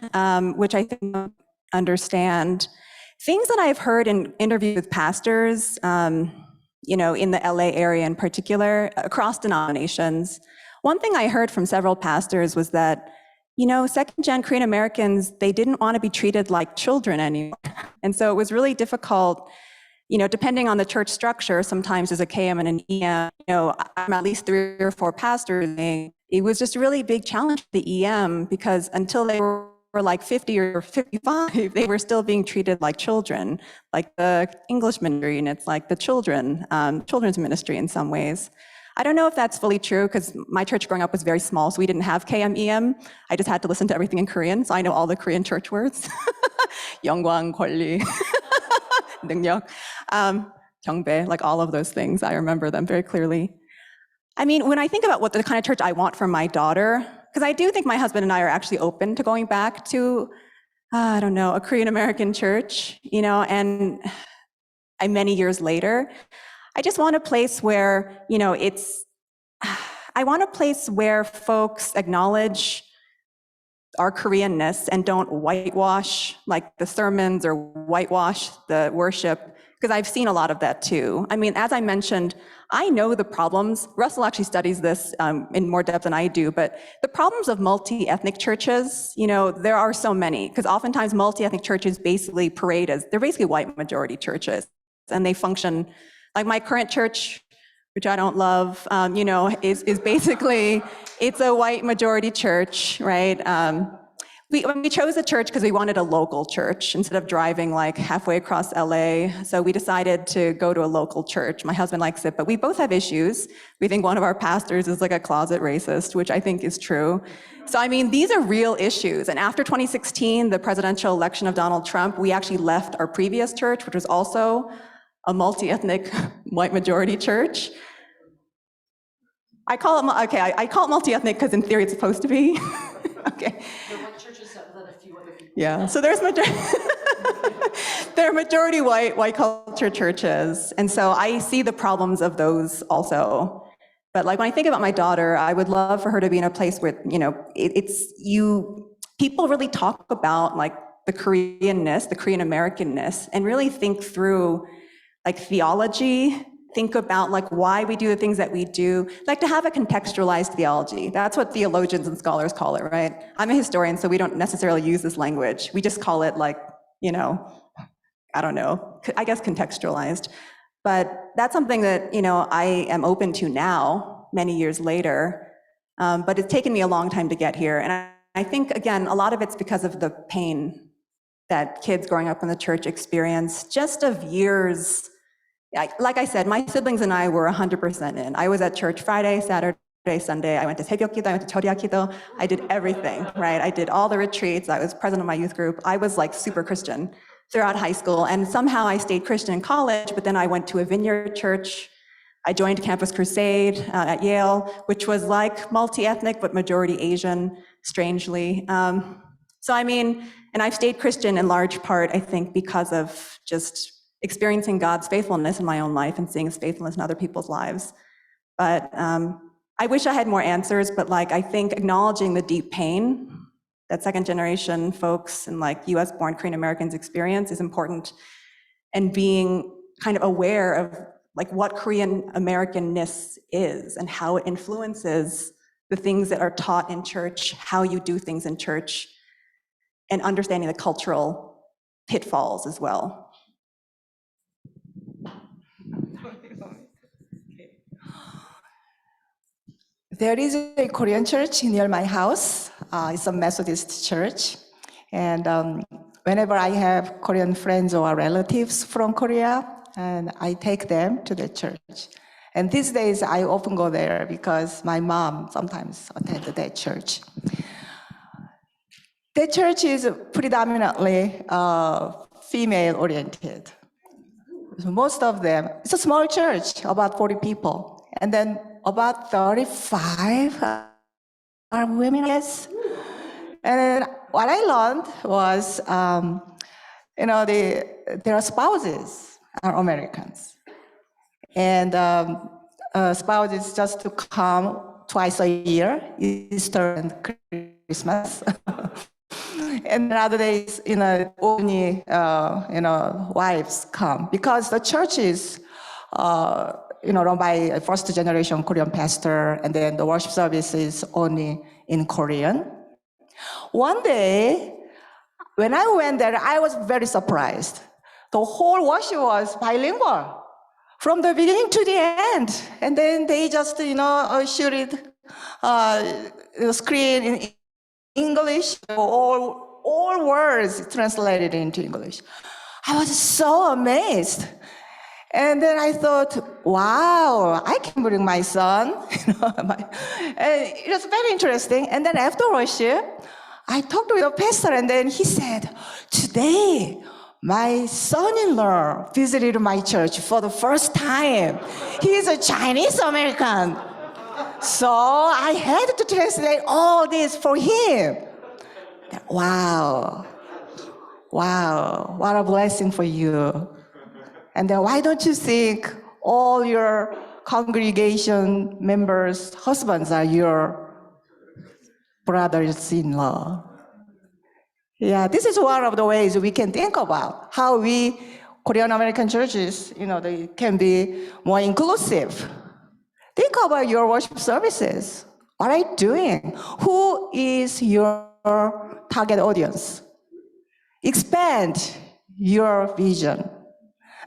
which I think I understand. Things that I've heard in interviews with pastors, you know, in the LA area in particular, across denominations. One thing I heard from several pastors was that, you know, second-gen Korean Americans, they didn't want to be treated like children anymore. And so it was really difficult, you know, depending on the church structure, sometimes there's a KM and an EM, you know, I'm at least 3 or 4 pastors. It was just a really big challenge for the EM because until they were like 50 or 55, they were still being treated like children, like the English ministry, and it's like the children's ministry in some ways. I don't know if that's fully true because my church growing up was very small, so we didn't have KM/EM. I just had to listen to everything in Korean, so I know all the Korean church words. 영광, 권리, 능력, 경배, like all of those things. I remember them very clearly. I mean, when I think about what the kind of church I want for my daughter, because I do think my husband and I are actually open to going back to, I don't know, a Korean American church, you know, and many years later, I just want a place where, you know, I want a place where folks acknowledge our Koreanness and don't whitewash like the sermons or whitewash the worship, because I've seen a lot of that too. I mean, as I mentioned, I know the problems. Russell actually studies this in more depth than I do, but the problems of multi-ethnic churches, you know, there are so many, because oftentimes multi-ethnic churches basically parade as, they're basically white majority churches, and they function like my current church, which I don't love, you know, is basically, it's a white majority church, right? We chose a church because we wanted a local church instead of driving like halfway across LA. So we decided to go to a local church. My husband likes it, but we both have issues. We think one of our pastors is like a closet racist, which I think is true. So I mean, these are real issues. And after 2016, the presidential election of Donald Trump, we actually left our previous church, which was also a multi-ethnic white majority church. I call it multi-ethnic because in theory it's supposed to be. Okay. Yeah, so there are majority white culture churches. And so I see the problems of those also. But like when I think about my daughter, I would love for her to be in a place where, you know, people really talk about like the Koreanness, the Korean Americanness, and really think through like theology, think about like why we do the things that we do, like to have a contextualized theology. That's what theologians and scholars call it, right? I'm a historian, so we don't necessarily use this language. We just call it like, you know, I don't know, I guess contextualized. But that's something that, you know, I am open to now, many years later, but it's taken me a long time to get here. And I think, again, a lot of it's because of the pain that kids growing up in the church experience, just of years. Like I said, my siblings and I were 100% in. I was at church Friday, Saturday, Sunday. I went to 새벽기도, I went to 초대학기도. I did everything, right? I did all the retreats. I was president of my youth group. I was like super Christian throughout high school. And somehow I stayed Christian in college, but then I went to a vineyard church. I joined Campus Crusade at Yale, which was like multi-ethnic, but majority Asian, strangely. So I mean, and I've stayed Christian in large part, I think, because of just experiencing God's faithfulness in my own life and seeing his faithfulness in other people's lives. But I wish I had more answers, but like I think acknowledging the deep pain that second generation folks and like US born Korean Americans experience is important, and being kind of aware of like what Korean Americanness is and how it influences the things that are taught in church, how you do things in church, and understanding the cultural pitfalls as well. There is a Korean church near my house. It's a Methodist church. And whenever I have Korean friends or relatives from Korea, and I take them to the church. And these days, I often go there because my mom sometimes attends that church. The church is predominantly female-oriented. most of them, it's a small church, about 40 people. And then about 35 are women, yes. And what I learned was, their spouses are Americans. And spouses just to come twice a year, Easter and Christmas. And other days, only, wives come. Because the church is, run by a first generation Korean pastor, and then the worship service is only in Korean. One day, when I went there, I was very surprised. The whole worship was bilingual, from the beginning to the end. And then they just, shoot it, the screen in English, all words translated into English. I was so amazed. And then I thought, wow, I can bring my son. And it was very interesting. And then after worship, I talked to the pastor, and then he said, today, my son-in-law visited my church for the first time. He's a Chinese American. So I had to translate all this for him. Wow, what a blessing for you. And then why don't you think all your congregation members' husbands are your brothers-in-law? Yeah, this is one of the ways we can think about how we, Korean American churches, they can be more inclusive. Think about your worship services. What are you doing? Who is your target audience? Expand your vision.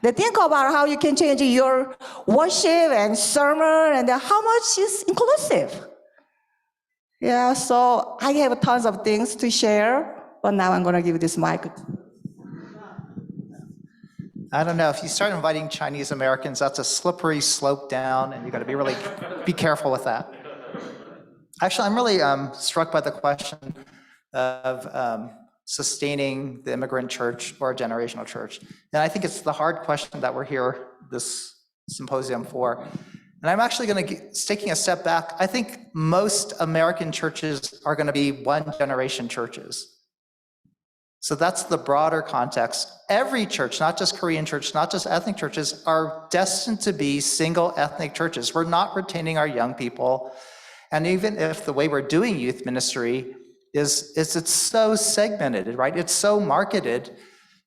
Then think about how you can change your worship and sermon, and how much is inclusive. Yeah, so I have tons of things to share, but now I'm going to give this mic. I don't know, if you start inviting Chinese Americans, that's a slippery slope down, and you got to be careful with that. Actually, I'm really struck by the question of sustaining the immigrant church or a generational church. And I think it's the hard question that we're here this symposium for. And I'm actually taking a step back. I think most American churches are going to be one-generation churches. So that's the broader context. Every church, not just Korean church, not just ethnic churches, are destined to be single ethnic churches. We're not retaining our young people. And even if the way we're doing youth ministry is it's so segmented, right? It's so marketed,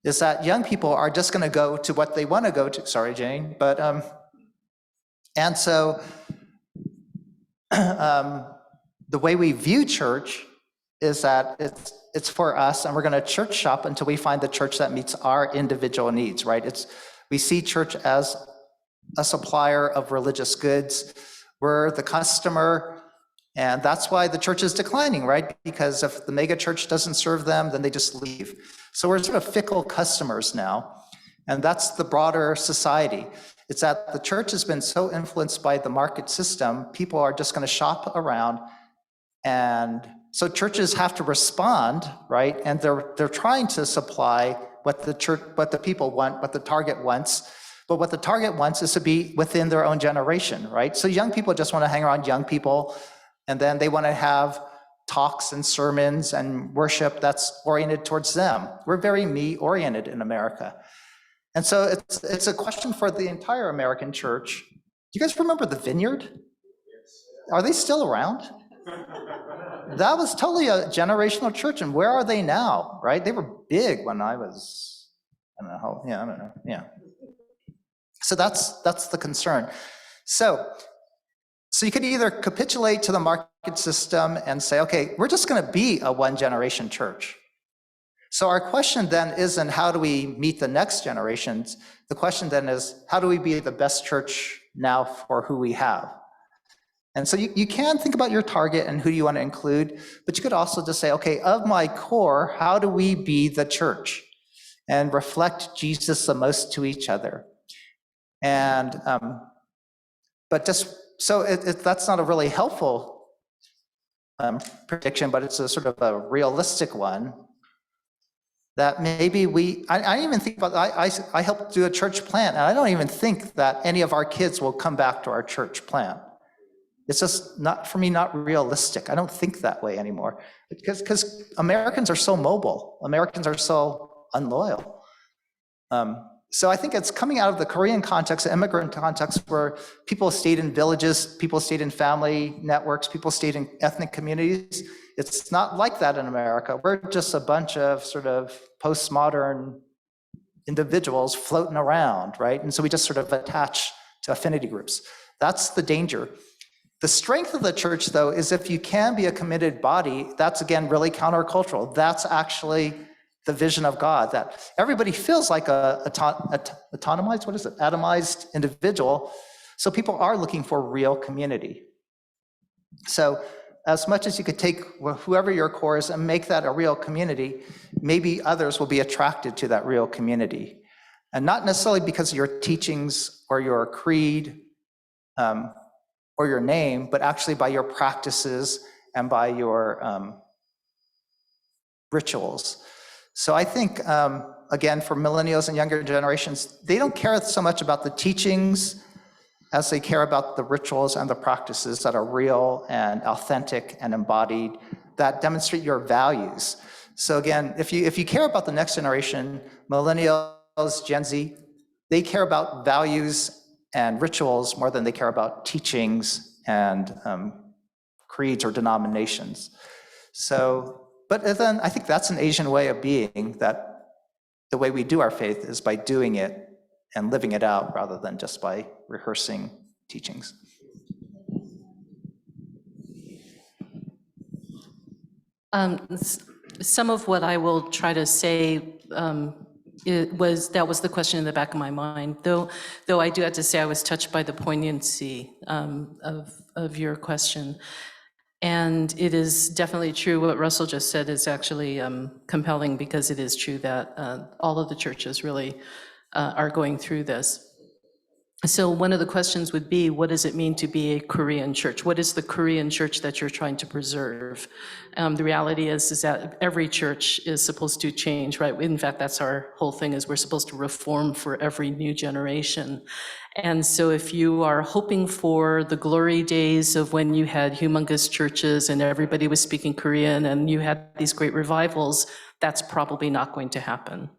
is that young people are just going to go to what they want to go to. Sorry, Jane. But, and so the way we view church is that it's for us, and we're going to church shop until we find the church that meets our individual needs, right? We see church as a supplier of religious goods. We're the customer, and that's why the church is declining, right? Because if the mega church doesn't serve them, then they just leave. So we're sort of fickle customers now, and that's the broader society. It's that the church has been so influenced by the market system, people are just going to shop around, and so churches have to respond, right? And they're trying to supply what the people want, what the target wants. But what the target wants is to be within their own generation, right? So young people just want to hang around young people, and then they want to have talks and sermons and worship that's oriented towards them. We're very me-oriented in America. And so it's a question for the entire American church. Do you guys remember the Vineyard? Are they still around? That was totally a generational church, and where are they now, right? They were big when I was, I don't know. So that's the concern. So you could either capitulate to the market system and say, okay, we're just going to be a one-generation church. So our question then isn't how do we meet the next generations? The question then is how do we be the best church now for who we have? And so you can think about your target and who you want to include, but you could also just say, okay, of my core, how do we be the church and reflect Jesus the most to each other? And, but just, so that's not a really helpful prediction, but it's a sort of a realistic one. that maybe I even think about, I helped do a church plant, and I don't even think that any of our kids will come back to our church plant. It's just not, for me, not realistic. I don't think that way anymore, because Americans are so mobile. Americans are so unloyal. So I think it's coming out of the Korean context, the immigrant context, where people stayed in villages, people stayed in family networks, people stayed in ethnic communities. It's not like that in America. We're just a bunch of sort of postmodern individuals floating around, right? And so we just sort of attach to affinity groups. That's the danger. The strength of the church, though, is if you can be a committed body, that's again really countercultural. That's actually the vision of God, that everybody feels like autonomized, what is it? Atomized individual. So people are looking for real community. So as much as you could take whoever your core is and make that a real community, maybe others will be attracted to that real community. And not necessarily because of your teachings or your creed or your name, but actually by your practices and by your rituals. So I think, again, for millennials and younger generations, they don't care so much about the teachings as they care about the rituals and the practices that are real and authentic and embodied, that demonstrate your values. So again, if you care about the next generation, millennials, Gen Z, they care about values and rituals more than they care about teachings and creeds or denominations. So, but then I think that's an Asian way of being, that the way we do our faith is by doing it and living it out rather than just by rehearsing teachings. Some of what I will try to say that was the question in the back of my mind, though I do have to say I was touched by the poignancy of your question. And it is definitely true, what Russell just said is actually compelling, because it is true that all of the churches really are going through this. So one of the questions would be, what does it mean to be a Korean church? What is the Korean church that you're trying to preserve? The reality is that every church is supposed to change, right? In fact, that's our whole thing, is we're supposed to reform for every new generation. And so if you are hoping for the glory days of when you had humongous churches and everybody was speaking Korean and you had these great revivals, that's probably not going to happen.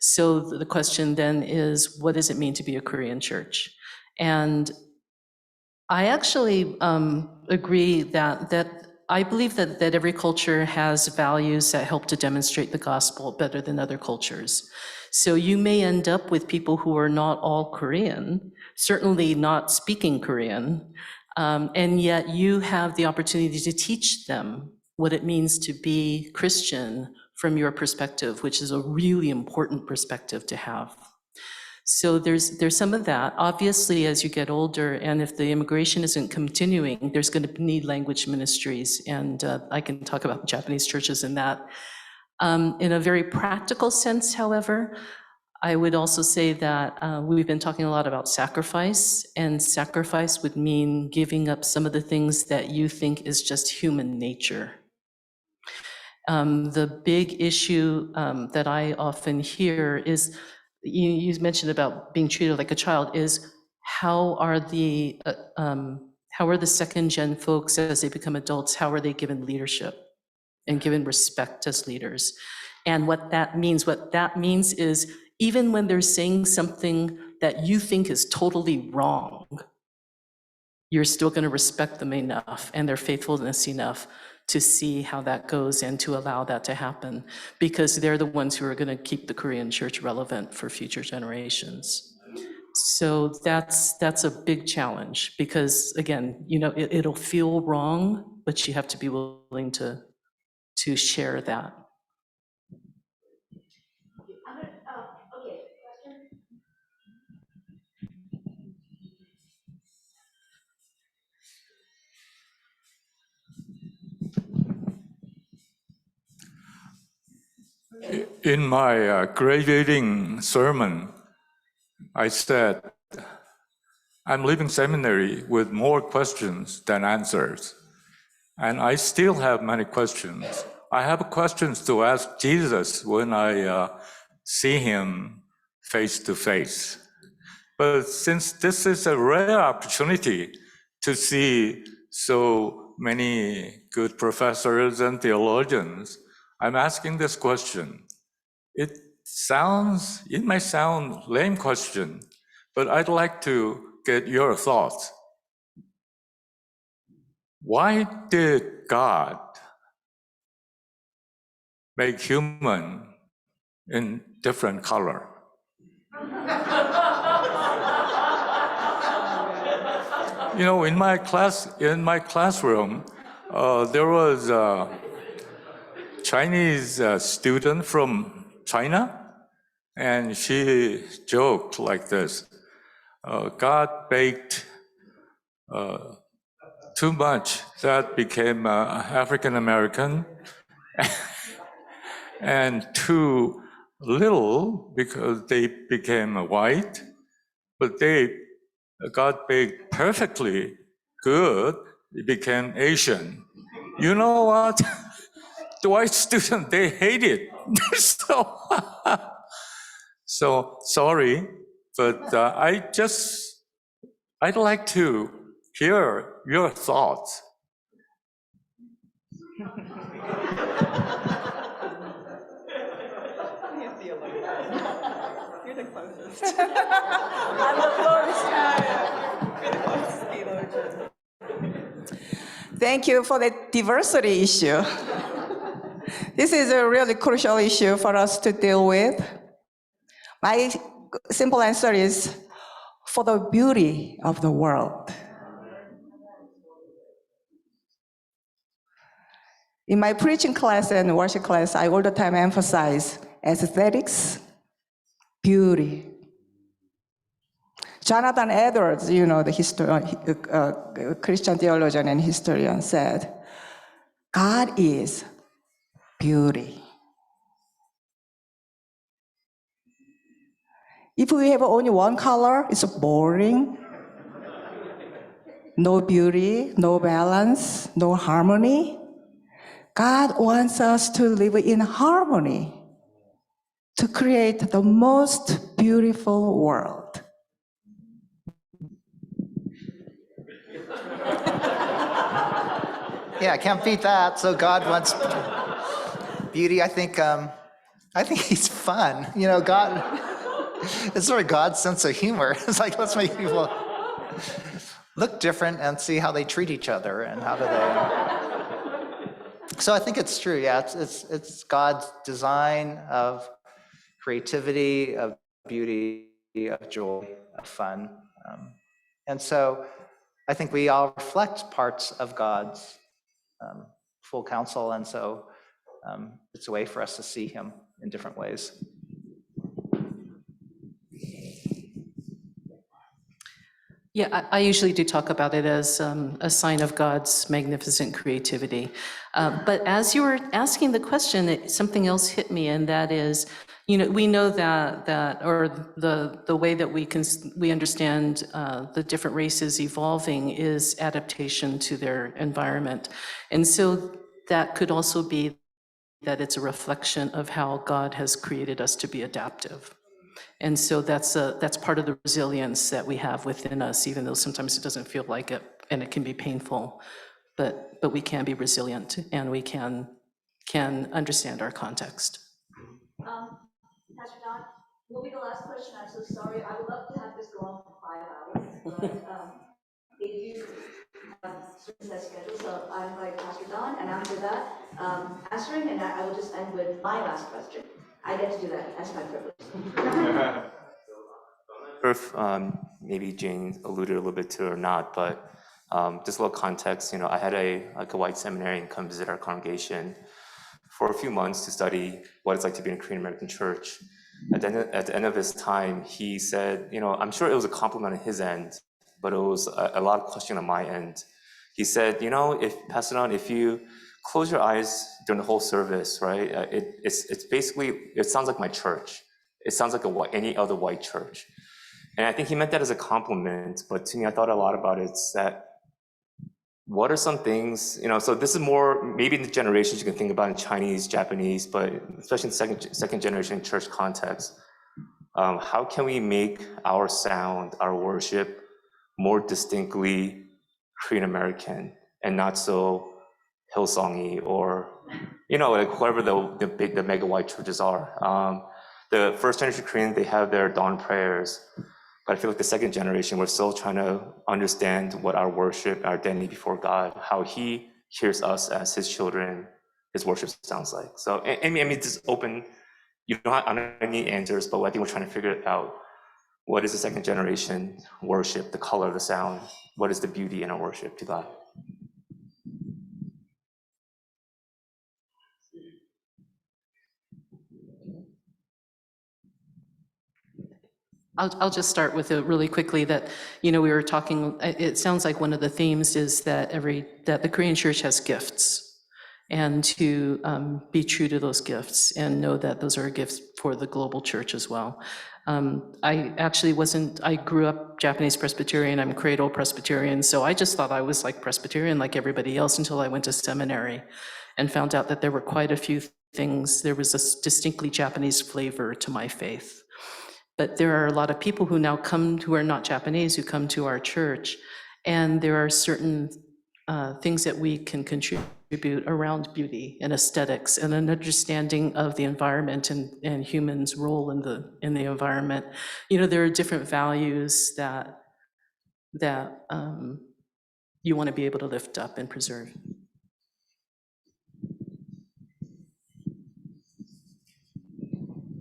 So the question then is, what does it mean to be a Korean church? And I actually agree that I believe that every culture has values that help to demonstrate the gospel better than other cultures. So you may end up with people who are not all Korean, certainly not speaking Korean, and yet you have the opportunity to teach them what it means to be Christian from your perspective, which is a really important perspective to have. So there's some of that. Obviously, as you get older, and if the immigration isn't continuing, there's going to need language ministries, and I can talk about Japanese churches in that. In a very practical sense, however, I would also say that we've been talking a lot about sacrifice, and sacrifice would mean giving up some of the things that you think is just human nature. The big issue that I often hear is, you mentioned about being treated like a child, is how are the second gen folks, as they become adults, how are they given leadership and given respect as leaders? And what that means is, even when they're saying something that you think is totally wrong, you're still going to respect them enough and their faithfulness enough to see how that goes and to allow that to happen, because they're the ones who are going to keep the Korean church relevant for future generations. So that's a big challenge, because again, it'll feel wrong, but you have to be willing to share that. In my graduating sermon, I said, I'm leaving seminary with more questions than answers. And I still have many questions. I have questions to ask Jesus when I see him face to face. But since this is a rare opportunity to see so many good professors and theologians, I'm asking this question. It might sound lame question, but I'd like to get your thoughts. Why did God make human in different color? You know, in my classroom, there was a Chinese student from China, and she joked like this: God baked too much that became African American, and too little because they became white, but God baked perfectly good, it became Asian. You know what? The white student, they hate it. So sorry, but I'd like to hear your thoughts. You're the closest. I'm the closest. You're the closest theologian. Thank you for the diversity issue. This is a really crucial issue for us to deal with. My simple answer is for the beauty of the world. In my preaching class and worship class, I all the time emphasize aesthetics, beauty. Jonathan Edwards, you know, the Christian theologian and historian, said, God is beauty. If we have only one color, it's boring. No beauty, no balance, no harmony. God wants us to live in harmony, to create the most beautiful world. Yeah, I can't beat that. So God wants beauty. I think he's fun. You know, God, it's sort of God's sense of humor. It's like, let's make people look different and see how they treat each other and how do they. So I think it's true. Yeah, it's God's design of creativity, of beauty, of joy, of fun. And so I think we all reflect parts of God's full counsel, and so it's a way for us to see him in different ways. Yeah, I usually do talk about it as a sign of God's magnificent creativity. But as you were asking the question, something else hit me, and that is, you know, we know that or the way that we understand the different races evolving is adaptation to their environment. And so that could also be that it's a reflection of how God has created us to be adaptive. And so that's part of the resilience that we have within us, even though sometimes it doesn't feel like it and it can be painful, but we can be resilient and we can understand our context. Pastor Don, will be the last question. I'm so sorry. I would love to have this go on for 5 hours, but if you have a schedule, so I invite Pastor Don, and after that, answering, and I will just end with my last question. I get to do that. That's my privilege. If maybe Jane alluded a little bit to it or not, but just a little context. You know, I had a white seminarian come visit our congregation for a few months to study what it's like to be in a Korean American church. At the end of his time, he said, you know, I'm sure it was a compliment on his end, but it was a lot of question on my end. He said, you know, Pastor Don, if you close your eyes during the whole service, right? It's basically, it sounds like my church. It sounds like any other white church. And I think he meant that as a compliment, but to me, I thought a lot about it. It's that what are some things, so this is more, maybe in the generations you can think about in Chinese, Japanese, but especially in second generation church context, how can we make our sound, our worship, more distinctly Korean American and not so Hillsongy or, like whoever the mega white churches are. The first generation Korean, they have their dawn prayers, but I feel like the second generation, we're still trying to understand what our worship, our identity before God, how He hears us as His children, His worship sounds like. So, I mean, it's open. I don't need answers, but I think we're trying to figure it out. What is the second generation worship, the color, the sound? What is the beauty in our worship to God? I'll just start with it really quickly that, we were talking, it sounds like one of the themes is that the Korean church has gifts, and to be true to those gifts and know that those are gifts for the global church as well. I grew up Japanese Presbyterian, I'm cradle Presbyterian, so I just thought I was like Presbyterian like everybody else until I went to seminary and found out that there were quite a few things, there was a distinctly Japanese flavor to my faith. But there are a lot of people who now come, who are not Japanese, who come to our church, and there are certain things that we can contribute around beauty and aesthetics and an understanding of the environment and humans' role in the environment. There are different values that you want to be able to lift up and preserve.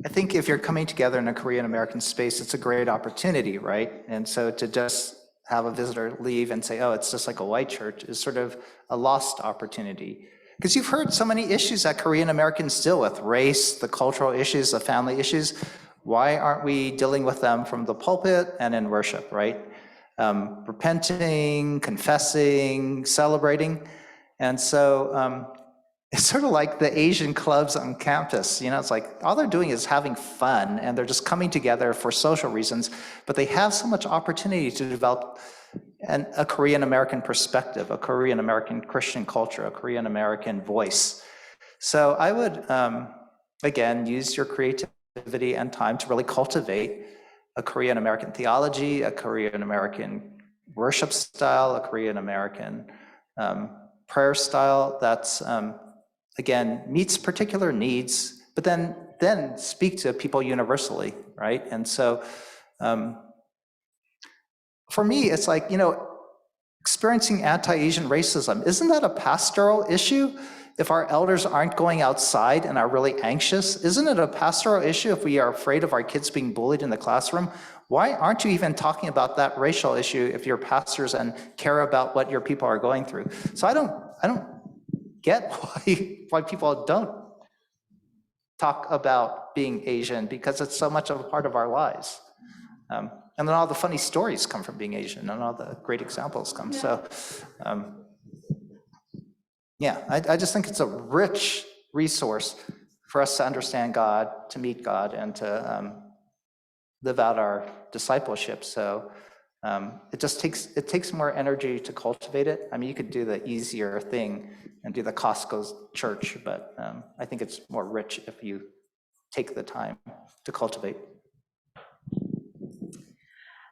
I think if you're coming together in a Korean American space, it's a great opportunity, right? And so to just have a visitor leave and say, oh, it's just like a white church is sort of a lost opportunity. Because you've heard so many issues that Korean Americans deal with, race, the cultural issues, the family issues. Why aren't we dealing with them from the pulpit and in worship, right? Repenting, confessing, celebrating. And so it's sort of like the Asian clubs on campus. It's like all they're doing is having fun and they're just coming together for social reasons, but they have so much opportunity to develop a Korean American perspective, a Korean American Christian culture, a Korean American voice. So I would, again, use your creativity and time to really cultivate a Korean American theology, a Korean American worship style, a Korean American prayer style that's, again, meets particular needs, but then speak to people universally, right? And so for me, it's like, experiencing anti-Asian racism, isn't that a pastoral issue? If our elders aren't going outside and are really anxious, isn't it a pastoral issue if we are afraid of our kids being bullied in the classroom? Why aren't you even talking about that racial issue if you're pastors and care about what your people are going through? So I don't get why people don't talk about being Asian, because it's so much of a part of our lives. And then all the funny stories come from being Asian and all the great examples come. So I just think it's a rich resource for us to understand God, to meet God, and to live out our discipleship. So it takes more energy to cultivate it. I mean, you could do the easier thing and do the Costco church, but I think it's more rich if you take the time to cultivate.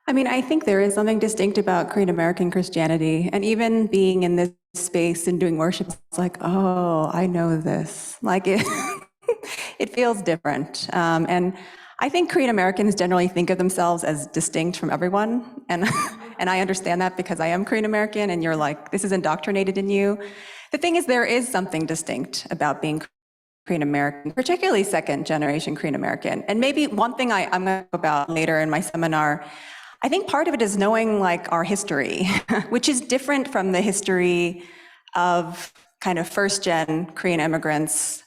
I mean, I think there is something distinct about Korean American Christianity, and even being in this space and doing worship, it's like, oh, I know this. Like it, it feels different. And I think Korean Americans generally think of themselves as distinct from everyone, and I understand that because I am Korean American, and you're like, this is indoctrinated in you. The thing is, there is something distinct about being Korean American, particularly second generation Korean American. And maybe one thing I'm going to talk about later in my seminar, I think part of it is knowing like our history, which is different from the history of kind of first gen Korean immigrants,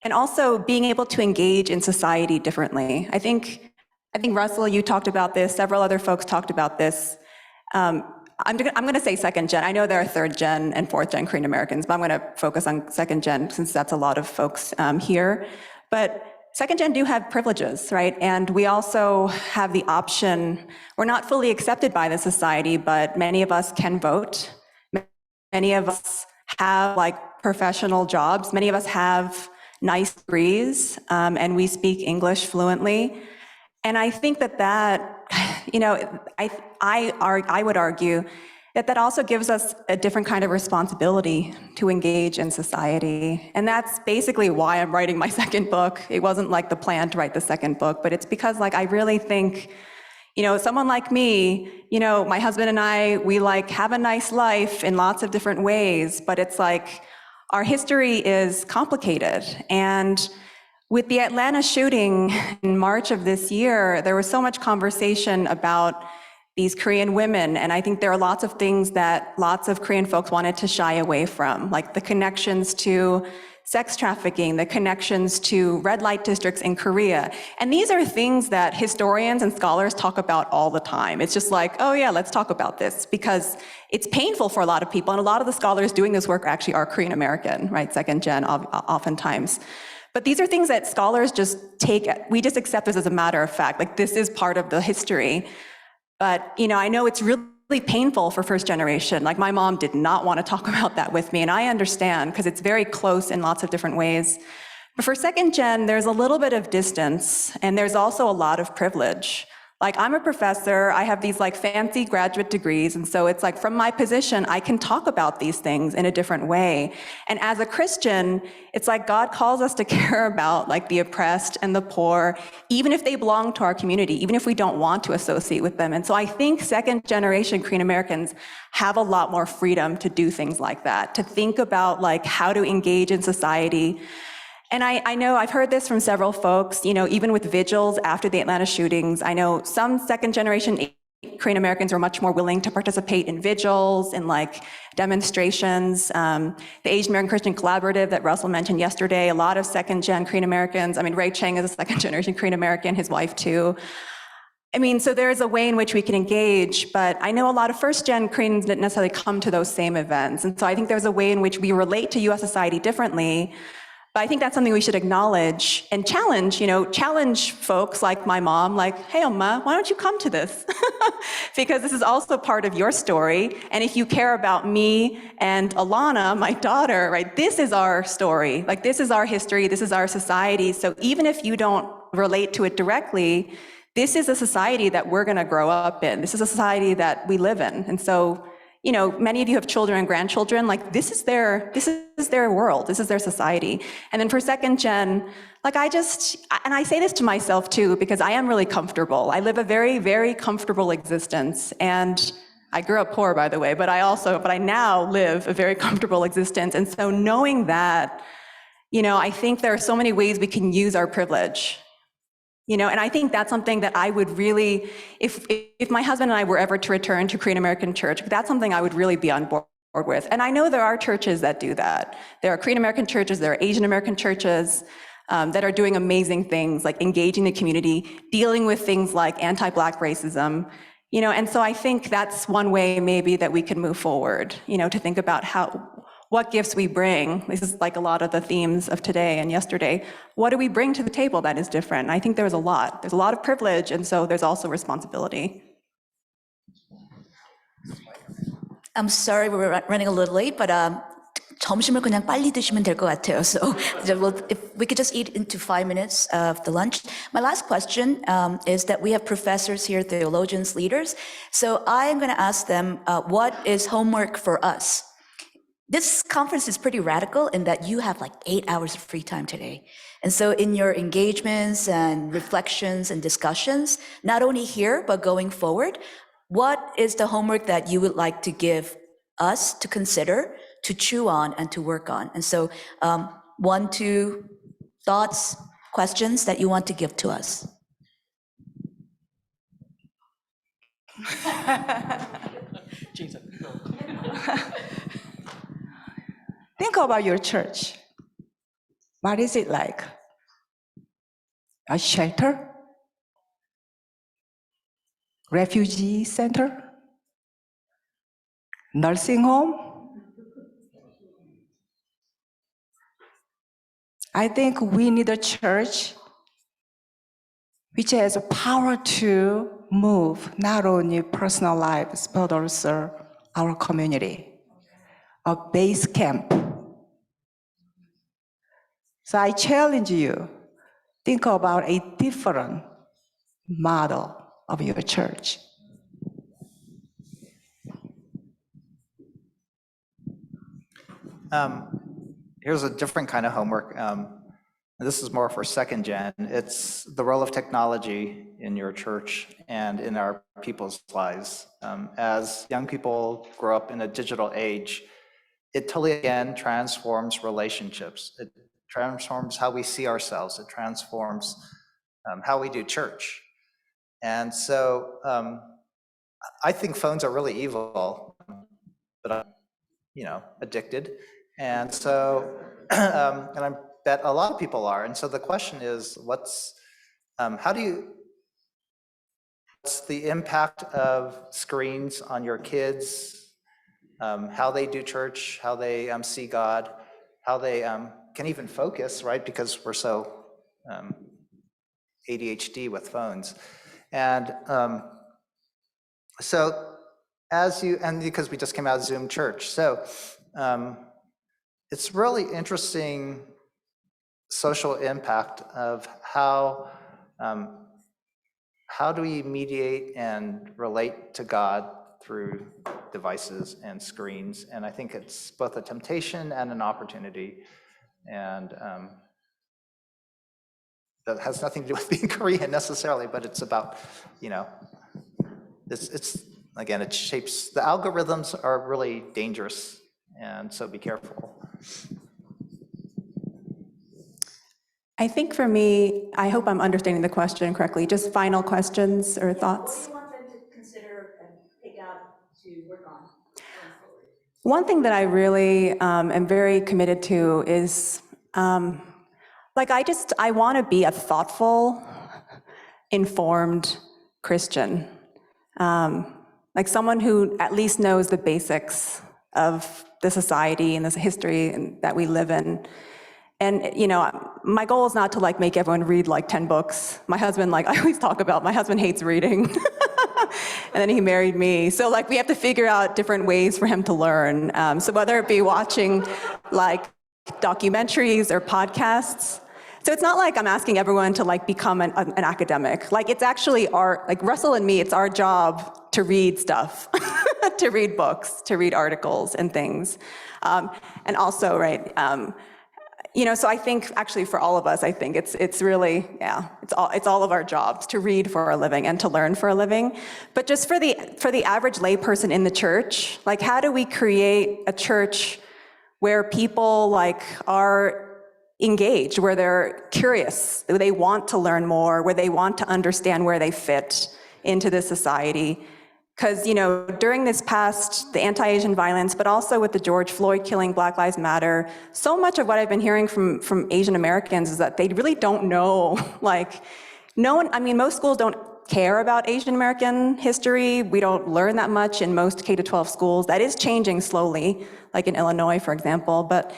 and also being able to engage in society differently. I think Russell, you talked about this, several other folks talked about this. I'm going to say second gen. I know there are third gen and fourth gen Korean Americans, but I'm going to focus on second gen since that's a lot of folks here. But second gen do have privileges, right? And we also have the option, we're not fully accepted by the society, but many of us can vote. Many of us have like professional jobs. Many of us have nice degrees, and we speak English fluently. And I think that, you know, I would argue that also gives us a different kind of responsibility to engage in society. And that's basically why I'm writing my second book. It wasn't like the plan to write the second book, but it's because like I really think, you know, someone like me, you know, my husband and I, we like have a nice life in lots of different ways, but it's like our history is complicated. And with the Atlanta shooting in March of this year, there was so much conversation about these Korean women, and I think there are lots of things that lots of Korean folks wanted to shy away from, like the connections to sex trafficking, the connections to red light districts in Korea. And these are things that historians and scholars talk about all the time. It's just like, oh yeah, let's talk about this, because it's painful for a lot of people, and a lot of the scholars doing this work actually are Korean American, right, second gen oftentimes. But these are things that scholars just we just accept this as a matter of fact, like this is part of the history. But, you know, I know it's really painful for first generation. Like my mom did not want to talk about that with me, and I understand because it's very close in lots of different ways. But for second gen, there's a little bit of distance, and there's also a lot of privilege. Like I'm a professor, I have these like fancy graduate degrees, and so it's like from my position, I can talk about these things in a different way. And as a Christian, it's like God calls us to care about like the oppressed and the poor, even if they belong to our community, even if we don't want to associate with them. And so I think second generation Korean Americans have a lot more freedom to do things like that, to think about like how to engage in society. And I know I've heard this from several folks, you know, even with vigils after the Atlanta shootings, I know some second generation Korean Americans were much more willing to participate in vigils and like demonstrations. The Asian American Christian Collaborative that Russell mentioned yesterday, a lot of second gen Korean Americans. I mean, Ray Chang is a second generation Korean American, his wife too. I mean, so there is a way in which we can engage, but I know a lot of first gen Koreans didn't necessarily come to those same events. And so I think there's a way in which we relate to US society differently. But I think that's something we should acknowledge and challenge, you know, challenge folks like my mom, like, hey, Oma, why don't you come to this? Because this is also part of your story. And if you care about me and Alana, my daughter, right, this is our story. Like, this is our history. This is our society. So even if you don't relate to it directly, this is a society that we're going to grow up in. This is a society that we live in. And so, you know, many of you have children and grandchildren, like this is their world, this is their society. And then for second gen, like and I say this to myself too, because I am really comfortable. I live a very, very comfortable existence. And I grew up poor, by the way, but I now live a very comfortable existence. And so knowing that, you know, I think there are so many ways we can use our privilege. You know, and I think that's something that I would really, if my husband and I were ever to return to Korean American church, that's something I would really be on board with. And I know there are churches that do that. There are Korean American churches, there are Asian American churches that are doing amazing things, like engaging the community, dealing with things like anti-Black racism. You know, and so I think that's one way maybe that we can move forward, you know, to think about what gifts we bring. This is like a lot of the themes of today and yesterday. What do we bring to the table that is different? And I think there's a lot. There's a lot of privilege, and so there's also responsibility. I'm sorry we're running a little late, but 점심을 그냥 빨리 드시면 될 것 같아요. So if we could just eat into 5 minutes of the lunch. My last question is that we have professors here, theologians, leaders. So I'm going to ask them, what is homework for us? This conference is pretty radical in that you have like 8 hours of free time today. And so in your engagements and reflections and discussions, not only here, but going forward, what is the homework that you would like to give us to consider, to chew on, and to work on? And so 1, 2 thoughts, questions that you want to give to us. Think about your church. What is it like? A shelter? Refugee center? Nursing home? I think we need a church which has a power to move not only personal lives, but also our community. a base camp. So I challenge you, think about a different model of your church. Here's a different kind of homework. This is more for second gen. It's the role of technology in your church and in our people's lives. As young people grow up in a digital age, it totally again transforms relationships. It transforms how we see ourselves. It transforms how we do church. And so I think phones are really evil, but I'm, addicted. And so, and I bet a lot of people are. And so the question is, what's the impact of screens on your kids, how they do church, how they see God, how they can even focus, right? Because we're so ADHD with phones. And so because we just came out of Zoom church. So it's really interesting social impact of how do we mediate and relate to God through devices and screens. And I think it's both a temptation and an opportunity. And that has nothing to do with being Korean necessarily, but it's about, it's again, it shapes, the algorithms are really dangerous. And so be careful. I think for me, I hope I'm understanding the question correctly. Just final questions or thoughts? What do you want them to consider and pick out to work on going forward? One thing that I really am very committed to is, I want to be a thoughtful, informed Christian. Like someone who at least knows the basics of the society and the history that we live in. And, my goal is not to make everyone read 10 books. My husband, I always talk about, my husband hates reading. And then he married me. So we have to figure out different ways for him to learn. So whether it be watching documentaries or podcasts. So it's not like I'm asking everyone to become an academic. It's actually Russell and me, it's our job to read stuff, to read books, to read articles and things. And also, right, so I think actually for all of us, I think it's really, it's all of our jobs to read for a living and to learn for a living. But just for the average layperson in the church, how do we create a church where people are engaged, where they're curious, where they want to learn more, where they want to understand where they fit into this society? Because, during this past, the anti-Asian violence, but also with the George Floyd killing, Black Lives Matter, so much of what I've been hearing from Asian Americans is that they really don't know, most schools don't care about Asian American history. We don't learn that much in most K-12 schools. That is changing slowly, like in Illinois, for example. But,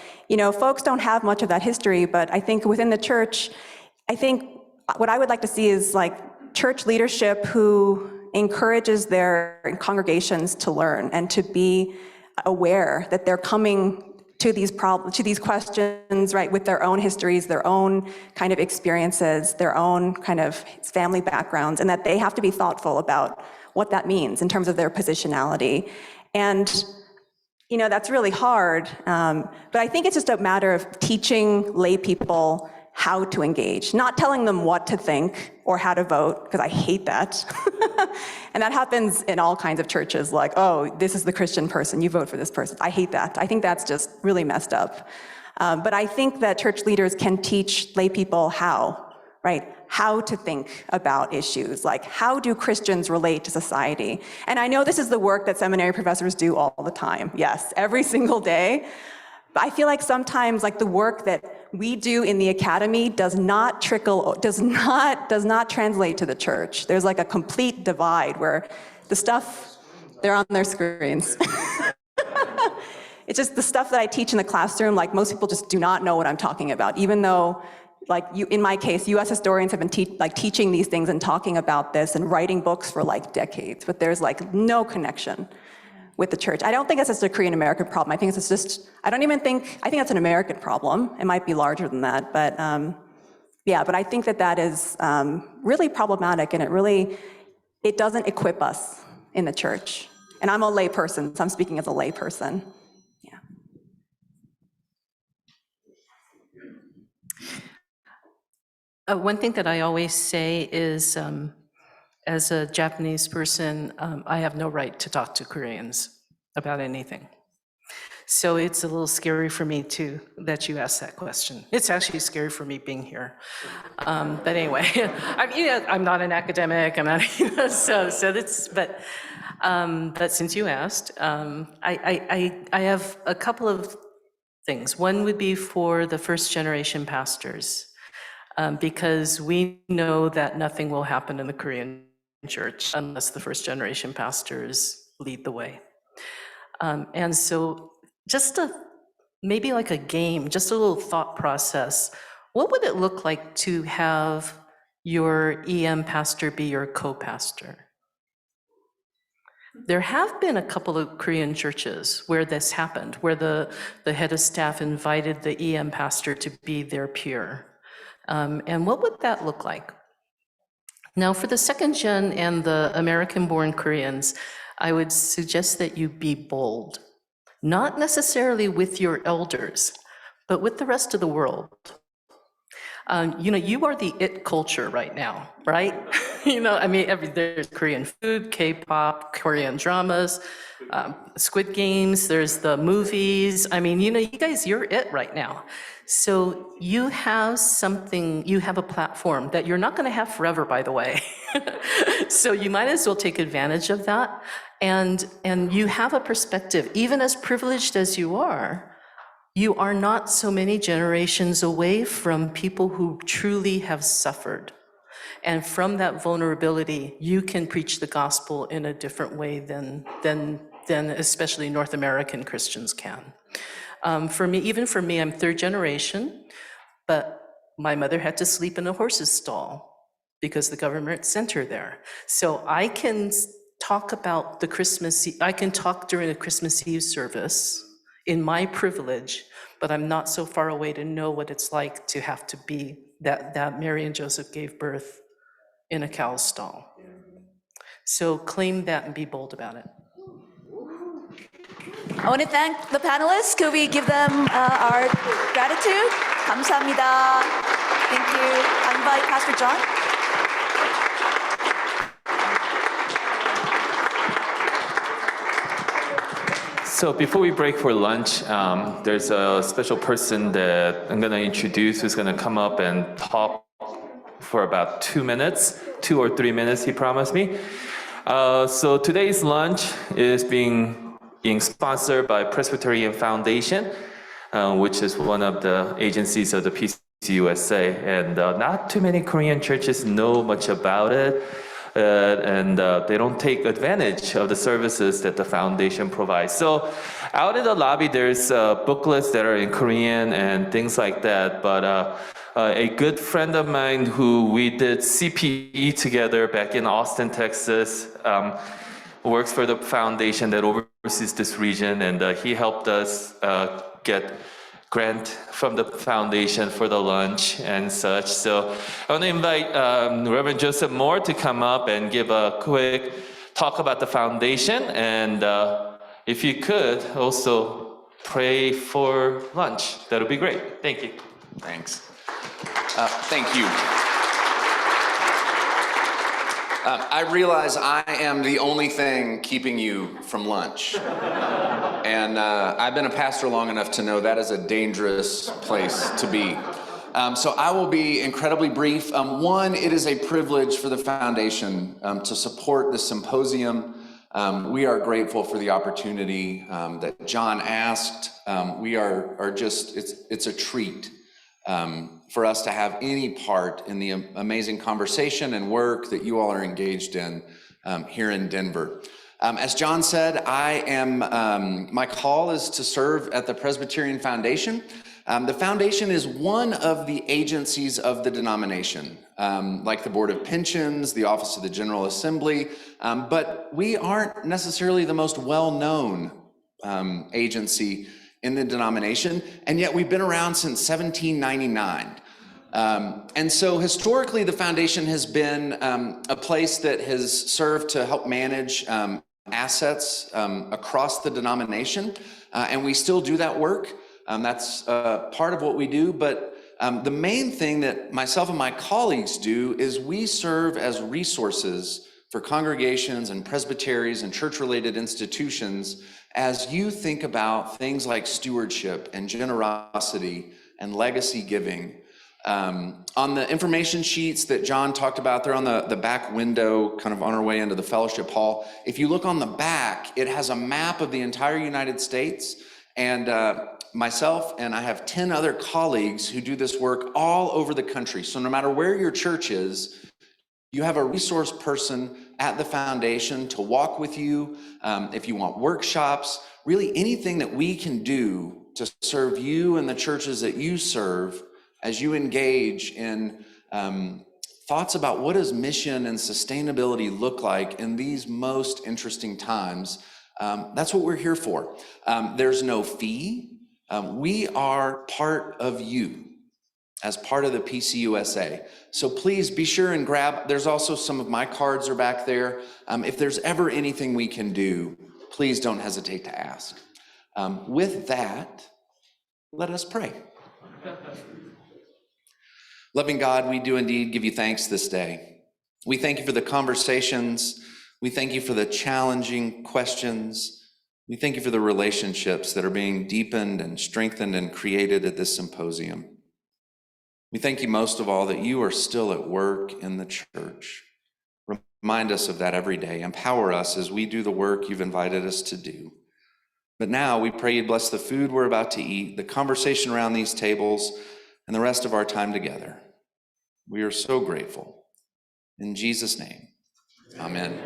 folks don't have much of that history. But I think within the church, I think what I would like to see is church leadership who encourages their congregations to learn and to be aware that they're coming to these problems, to these questions, right, with their own histories, their own kind of experiences, their own kind of family backgrounds, and that they have to be thoughtful about what that means in terms of their positionality. And, that's really hard, but I think it's just a matter of teaching lay people how to engage, not telling them what to think or how to vote, because I hate that. And that happens in all kinds of churches, oh, this is the Christian person, you vote for this person. I hate that. I think that's just really messed up. But I think that church leaders can teach lay people how, right? How to think about issues, how do Christians relate to society? And I know this is the work that seminary professors do all the time. Yes, every single day. But I feel like sometimes the work that we do in the academy does not translate to the church. There's a complete divide where the stuff, they're on their screens. It's just the stuff that I teach in the classroom, most people just do not know what I'm talking about, even though in my case, US historians have been teaching these things and talking about this and writing books for decades, but there's no connection. with the church. I don't think it's just a Korean American problem. I think it's just, I think it's an American problem. It might be larger than that, but yeah, but I think that is really problematic, and it doesn't equip us in the church. And I'm a lay person, so I'm speaking as a lay person. Yeah. One thing that I always say is, as a Japanese person, I have no right to talk to Koreans about anything. So it's a little scary for me too that you asked that question. It's actually scary for me being here. But anyway, I'm not an academic. I'm not, but since you asked, I have a couple of things. One would be for the first generation pastors, because we know that nothing will happen in the Korean church unless the first generation pastors lead the way. And so just maybe like a game, just a little thought process. What would it look like to have your EM pastor be your co-pastor? There have been a couple of Korean churches where this happened, where the head of staff invited the EM pastor to be their peer. And what would that look like? Now, for the second gen and the American-born Koreans, I would suggest that you be bold. Not necessarily with your elders, but with the rest of the world. You are the it culture right now, right? There's Korean food, K-pop, Korean dramas, Squid Games, there's the movies. You guys, you're it right now. So you have a platform that you're not gonna have forever, by the way. So you might as well take advantage of that. And you have a perspective, even as privileged as you are not so many generations away from people who truly have suffered. And from that vulnerability, you can preach the gospel in a different way than especially North American Christians can. For me, I'm third generation, but my mother had to sleep in a horse's stall because the government sent her there. So I can talk about I can talk during a Christmas Eve service in my privilege, but I'm not so far away to know what it's like to have to be that Mary and Joseph gave birth in a cow stall. So claim that and be bold about it. I want to thank the panelists. Could we give them our gratitude? 감사합니다. Thank you. I invite Pastor John. So before we break for lunch, there's a special person that I'm going to introduce who's going to come up and talk for about 2 or 3 minutes, he promised me. So today's lunch is being sponsored by Presbyterian Foundation, which is one of the agencies of the PCUSA. And not too many Korean churches know much about it. And they don't take advantage of the services that the foundation provides. So out in the lobby, there's booklets that are in Korean and things like that. But a good friend of mine who we did CPE together back in Austin, Texas, works for the foundation that oversees this region. And he helped us get grant from the foundation for the lunch and such. So I want to invite Reverend Joseph Moore to come up and give a quick talk about the foundation. And if you could also pray for lunch, that would be great. Thank you. Thanks. Thank you. I realize I am the only thing keeping you from lunch. And I've been a pastor long enough to know that is a dangerous place to be. So I will be incredibly brief. One, it is a privilege for the foundation to support the symposium. We are grateful for the opportunity that John asked. We are just, it's a treat for us to have any part in the amazing conversation and work that you all are engaged in here in Denver. As John said, my call is to serve at the Presbyterian Foundation. The foundation is one of the agencies of the denomination, like the Board of Pensions, the Office of the General Assembly, but we aren't necessarily the most well-known agency in the denomination, and yet we've been around since 1799. And so historically, the foundation has been a place that has served to help manage assets across the denomination, and we still do that work. That's part of what we do, but the main thing that myself and my colleagues do is we serve as resources for congregations and presbyteries and church-related institutions as you think about things like stewardship and generosity and legacy giving. On the information sheets that John talked about, they're on the back window, kind of on our way into the fellowship hall. If you look on the back, it has a map of the entire United States, and myself and I have 10 other colleagues who do this work all over the country. So no matter where your church is, you have a resource person at the foundation to walk with you. If you want workshops, really anything that we can do to serve you and the churches that you serve as you engage in thoughts about what does mission and sustainability look like in these most interesting times. That's what we're here for. There's no fee. We are part of you as part of the PCUSA. So please be sure and grab, there's also some of my cards are back there. If there's ever anything we can do, please don't hesitate to ask. With that, let us pray. Loving God, we do indeed give you thanks this day. We thank you for the conversations. We thank you for the challenging questions. We thank you for the relationships that are being deepened and strengthened and created at this symposium. We thank you most of all that you are still at work in the church. Remind us of that every day. Empower us as we do the work you've invited us to do. But now we pray you bless the food we're about to eat, the conversation around these tables, and the rest of our time together. We are so grateful. In Jesus' name, amen.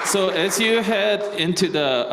So as you head into the